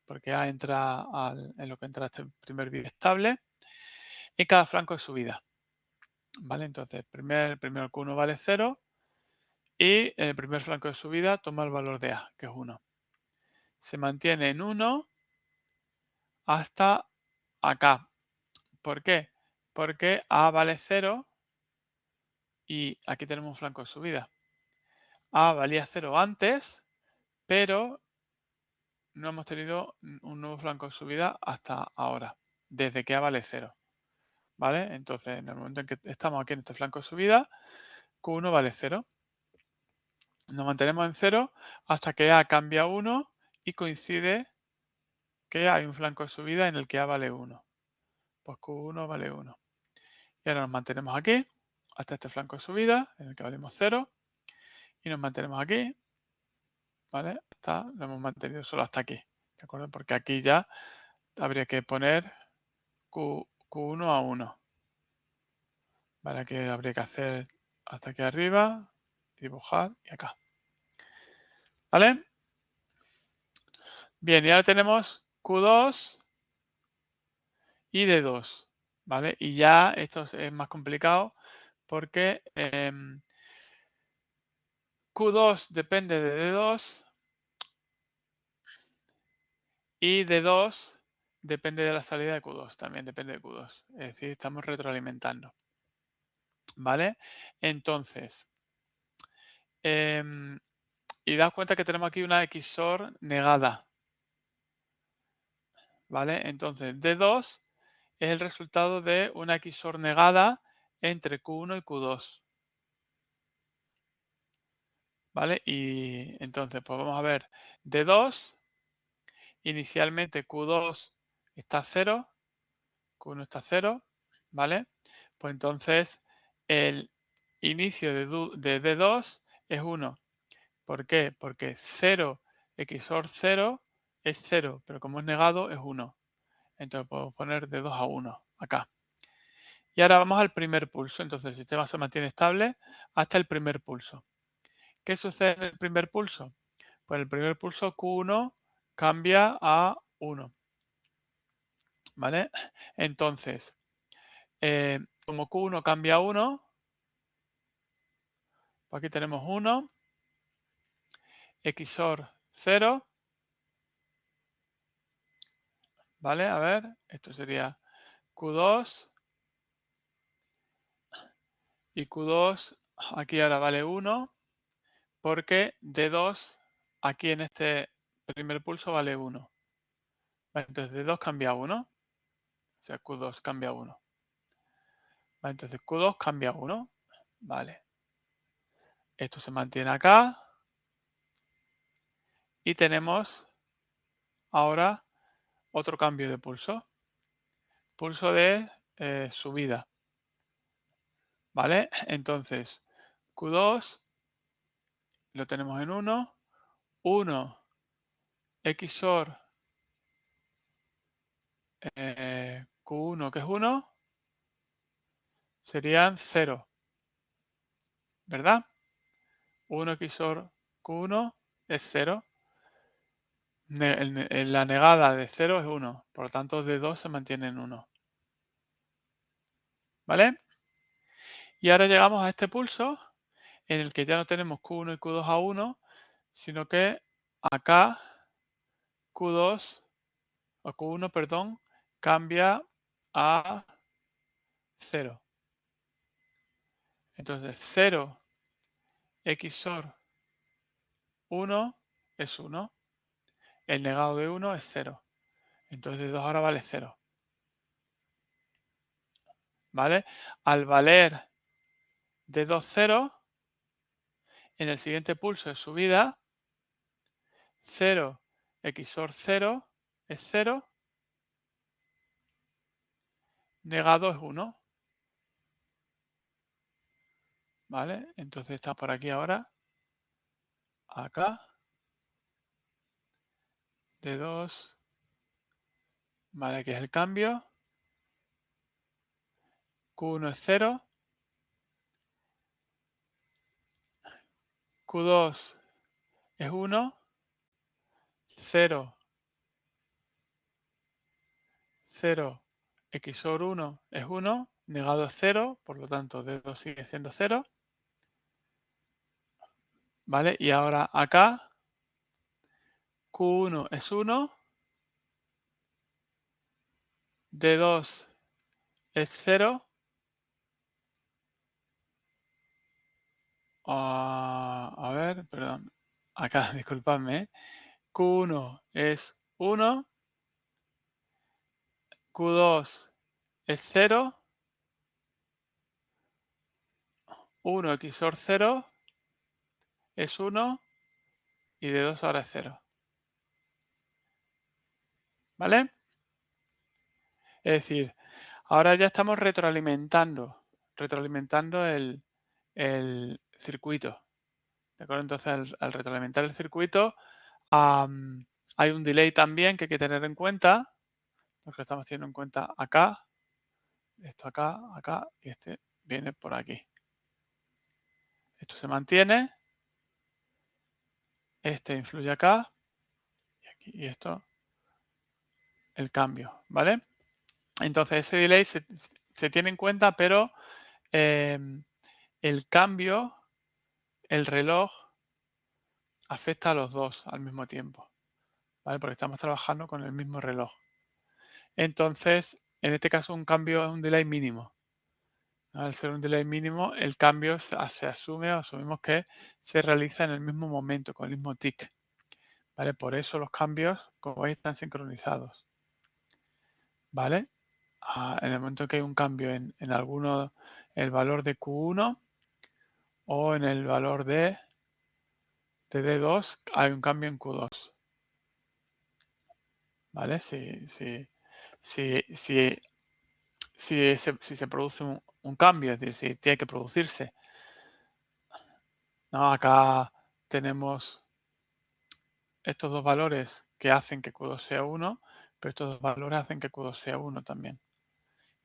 Speaker 1: porque A entra en lo que entra este primer biestable, y cada flanco de subida. ¿Vale? Entonces, el primero Q1 vale 0 y el primer flanco de subida toma el valor de A, que es 1. Se mantiene en 1 hasta acá. ¿Por qué? Porque A vale 0 y aquí tenemos un flanco de subida. A valía 0 antes, pero no hemos tenido un nuevo flanco de subida hasta ahora. desde que A vale 0. ¿Vale? Entonces, en el momento en que estamos aquí en este flanco de subida, Q1 vale 0. Nos mantenemos en 0 hasta que A cambia a 1 y coincide que hay un flanco de subida en el que A vale 1. Pues Q1 vale 1. Y ahora nos mantenemos aquí hasta este flanco de subida en el que valemos 0 y nos mantenemos aquí, ¿vale? Lo hemos mantenido solo hasta aquí, ¿de acuerdo? Porque aquí ya habría que poner Q1 a 1. ¿Vale? Que habría que hacer hasta aquí arriba, dibujar y acá. ¿Vale? Bien, y ahora tenemos Q2 y D2, ¿vale? Y ya esto es más complicado porque Q2 depende de D2 y D2 depende de la salida de Q2, también depende de Q2. Es decir, estamos retroalimentando, ¿vale? Entonces, y daos cuenta que tenemos aquí una XOR negada, ¿vale? Entonces, D2 es el resultado de una XOR negada entre Q1 y Q2. ¿Vale? Y entonces, pues vamos a ver, D2, inicialmente Q2 está 0, Q1 está 0, ¿vale? Pues entonces el inicio de D2 es 1. ¿Por qué? Porque 0 XOR 0 es 0, pero como es negado es 1. Entonces puedo poner de 2 a 1 acá. Y ahora vamos al primer pulso. Entonces el sistema se mantiene estable hasta el primer pulso. ¿Qué sucede en el primer pulso? Pues en el primer pulso Q1 cambia a 1. ¿Vale? Entonces, como Q1 cambia a 1, pues aquí tenemos 1, XOR 0. ¿Vale? A ver, esto sería Q2 y Q2 aquí ahora vale 1 porque D2 aquí en este primer pulso vale 1. Entonces D2 cambia a 1, o sea Q2 cambia a 1. Entonces Q2 cambia a 1, vale. Esto se mantiene acá y tenemos ahora otro cambio de pulso, pulso de subida, ¿vale? Entonces Q2 lo tenemos en 1, 1 XOR Q1 que es 1 serían 0, ¿verdad? 1 XOR Q1 es 0. La negada de 0 es 1, por lo tanto D2 se mantiene en 1. ¿Vale? Y ahora llegamos a este pulso en el que ya no tenemos Q1 y Q2 a 1, sino que acá Q2 o Q1, perdón, cambia a 0. Entonces 0 XOR 1 es 1. El negado de 1 es 0. Entonces 2 ahora vale 0. ¿Vale? Al valer de 2 0, en el siguiente pulso de subida, 0 XOR 0 es 0. Negado es 1. ¿Vale? Entonces está por aquí ahora. Acá. De 2. Vale, aquí es el cambio. Q1 es 0. Q2 es 1. 0. 0 XOR 1 es 1. Negado es 0. Por lo tanto, D2 sigue siendo 0. ¿Vale? Y ahora acá. Q1 es 1. D2 es 0. A ver, perdón. Acá, disculpadme. Q1 es 1. Q2 es 0, 1 XOR 0 es 1 y D2 ahora es 0. ¿Vale? Es decir, ahora ya estamos retroalimentando el circuito. ¿De acuerdo? Entonces, al retroalimentar el circuito, hay un delay también que hay que tener en cuenta. Lo que estamos teniendo en cuenta acá, esto acá, acá, y este viene por aquí. Esto se mantiene, este influye acá, y aquí, y esto, el cambio, ¿vale? Entonces ese delay se tiene en cuenta, pero el cambio, el reloj, afecta a los dos al mismo tiempo, ¿vale? Porque estamos trabajando con el mismo reloj. Entonces, en este caso un cambio es un delay mínimo. Al ser un delay mínimo, el cambio se asume o asumimos que se realiza en el mismo momento, con el mismo tick. ¿Vale? Por eso los cambios, como veis, están sincronizados. ¿Vale? En el momento que hay un cambio en alguno, el valor de Q1 o en el valor de D2, hay un cambio en Q2. ¿Vale? Si se produce un cambio, es decir, si tiene que producirse. ¿No? Acá tenemos estos dos valores que hacen que Q2 sea 1, pero estos dos valores hacen que Q2 sea 1 también.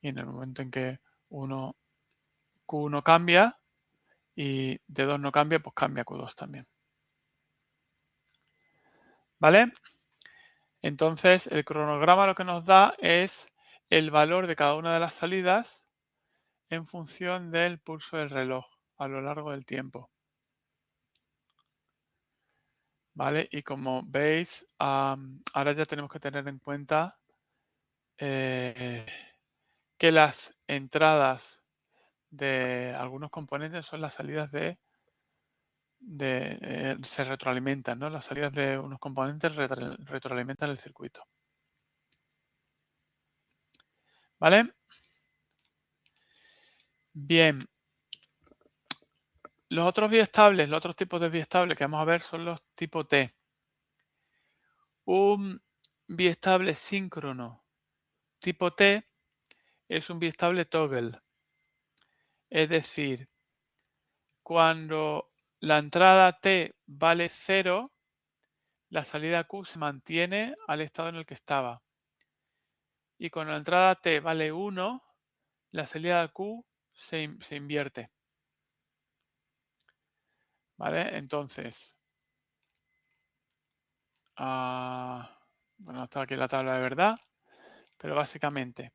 Speaker 1: Y en el momento en que Q1 cambia y D2 no cambia, pues cambia Q2 también. ¿Vale? Entonces, el cronograma lo que nos da es el valor de cada una de las salidas en función del pulso del reloj a lo largo del tiempo. ¿Vale? Y como veis, ahora ya tenemos que tener en cuenta que las entradas de algunos componentes son las salidas se retroalimentan, ¿no? Las salidas de unos componentes retroalimentan el circuito. ¿Vale? Bien. Los otros biestables, los otros tipos de biestables que vamos a ver son los tipo T. Un biestable síncrono tipo T es un biestable toggle. Es decir, cuando la entrada T vale 0, la salida Q se mantiene al estado en el que estaba. Y cuando la entrada T vale 1, la salida Q se invierte. ¿Vale? Entonces, bueno, está aquí la tabla de verdad, pero básicamente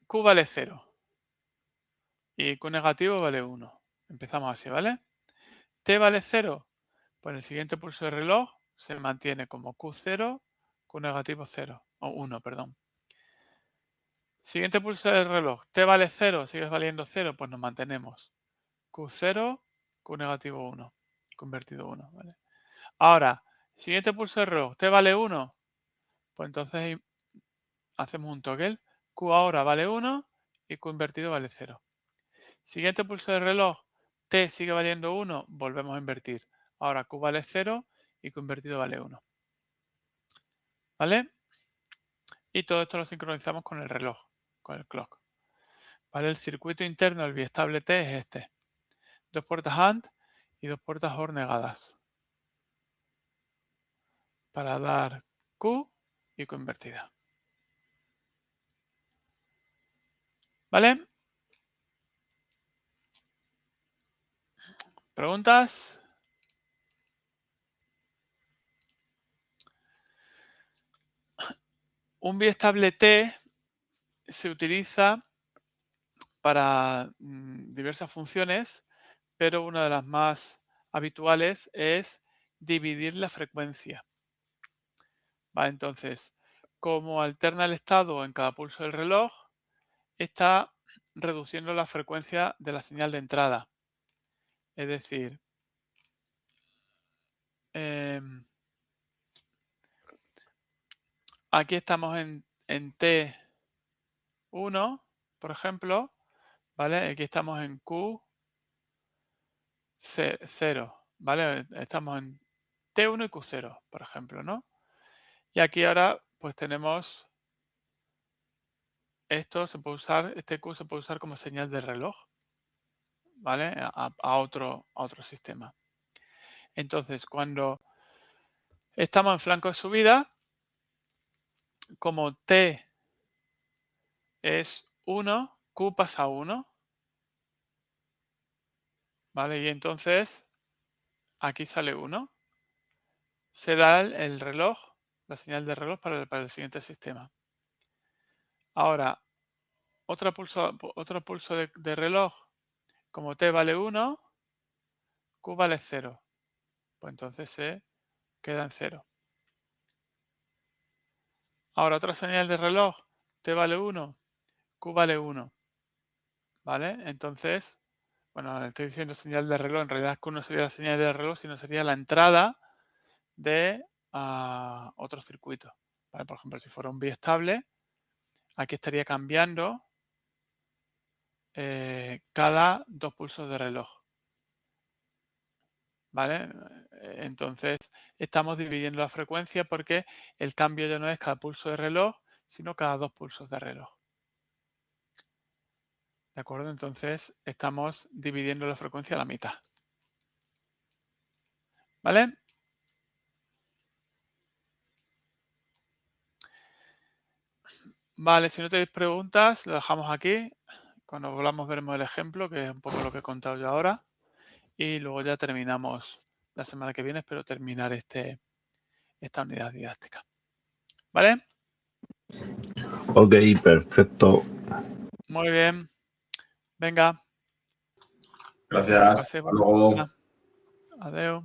Speaker 1: Q vale 0 y Q negativo vale 1. Empezamos así, ¿vale? T vale 0, pues el siguiente pulso de reloj se mantiene como Q0, Q negativo 0, o 1, perdón. Siguiente pulso del reloj, T vale 0, sigue valiendo 0, pues nos mantenemos. Q0, Q negativo 1, convertido 1, ¿vale? Ahora, siguiente pulso de reloj, T vale 1, pues entonces hacemos un toggle. Q ahora vale 1 y Q invertido vale 0. Siguiente pulso de reloj, T sigue valiendo 1, volvemos a invertir. Ahora Q vale 0 y Q invertido vale 1. ¿Vale? Y todo esto lo sincronizamos con el reloj, con el clock. ¿Vale? El circuito interno del biestable T es este. 2 puertas AND y 2 puertas OR negadas. Para dar Q y Q invertida. ¿Vale? ¿Preguntas? Un biestable T se utiliza para diversas funciones, pero una de las más habituales es dividir la frecuencia. ¿Vale? Entonces, como alterna el estado en cada pulso del reloj, está reduciendo la frecuencia de la señal de entrada. Es decir, aquí estamos en T1, por ejemplo, ¿vale? Aquí estamos en Q0, ¿vale? Estamos en T1 y Q0, por ejemplo, ¿no? Y aquí ahora pues tenemos esto, se puede usar, este Q se puede usar como señal de reloj, ¿vale? A otro sistema. Entonces, cuando estamos en flanco de subida, como T es 1, Q pasa a 1, ¿vale? Y entonces aquí sale 1. Se da el reloj, la señal de reloj para el siguiente sistema. Ahora, otro pulso de reloj, como T vale 1, Q vale 0. Pues entonces se queda en 0. Ahora, otra señal de reloj, T vale 1, Q vale 1. ¿Vale? Entonces, bueno, estoy diciendo señal de reloj, en realidad Q no sería la señal de reloj, sino sería la entrada de otro circuito. ¿Vale? Por ejemplo, si fuera un biestable, aquí estaría cambiando cada 2 pulsos de reloj. ¿Vale? Entonces, estamos dividiendo la frecuencia porque el cambio ya no es cada pulso de reloj, sino cada 2 pulsos de reloj. ¿De acuerdo? Entonces, estamos dividiendo la frecuencia a la mitad. ¿Vale? Vale, si no tenéis preguntas, lo dejamos aquí. Cuando volvamos veremos el ejemplo, que es un poco lo que he contado yo ahora. Y luego ya terminamos la semana que viene, espero terminar esta unidad didáctica. ¿Vale?
Speaker 2: Ok, perfecto.
Speaker 1: Muy bien. Venga.
Speaker 3: Gracias.
Speaker 1: Pasé
Speaker 3: Hasta
Speaker 1: buena
Speaker 3: luego.
Speaker 1: semana. Adiós.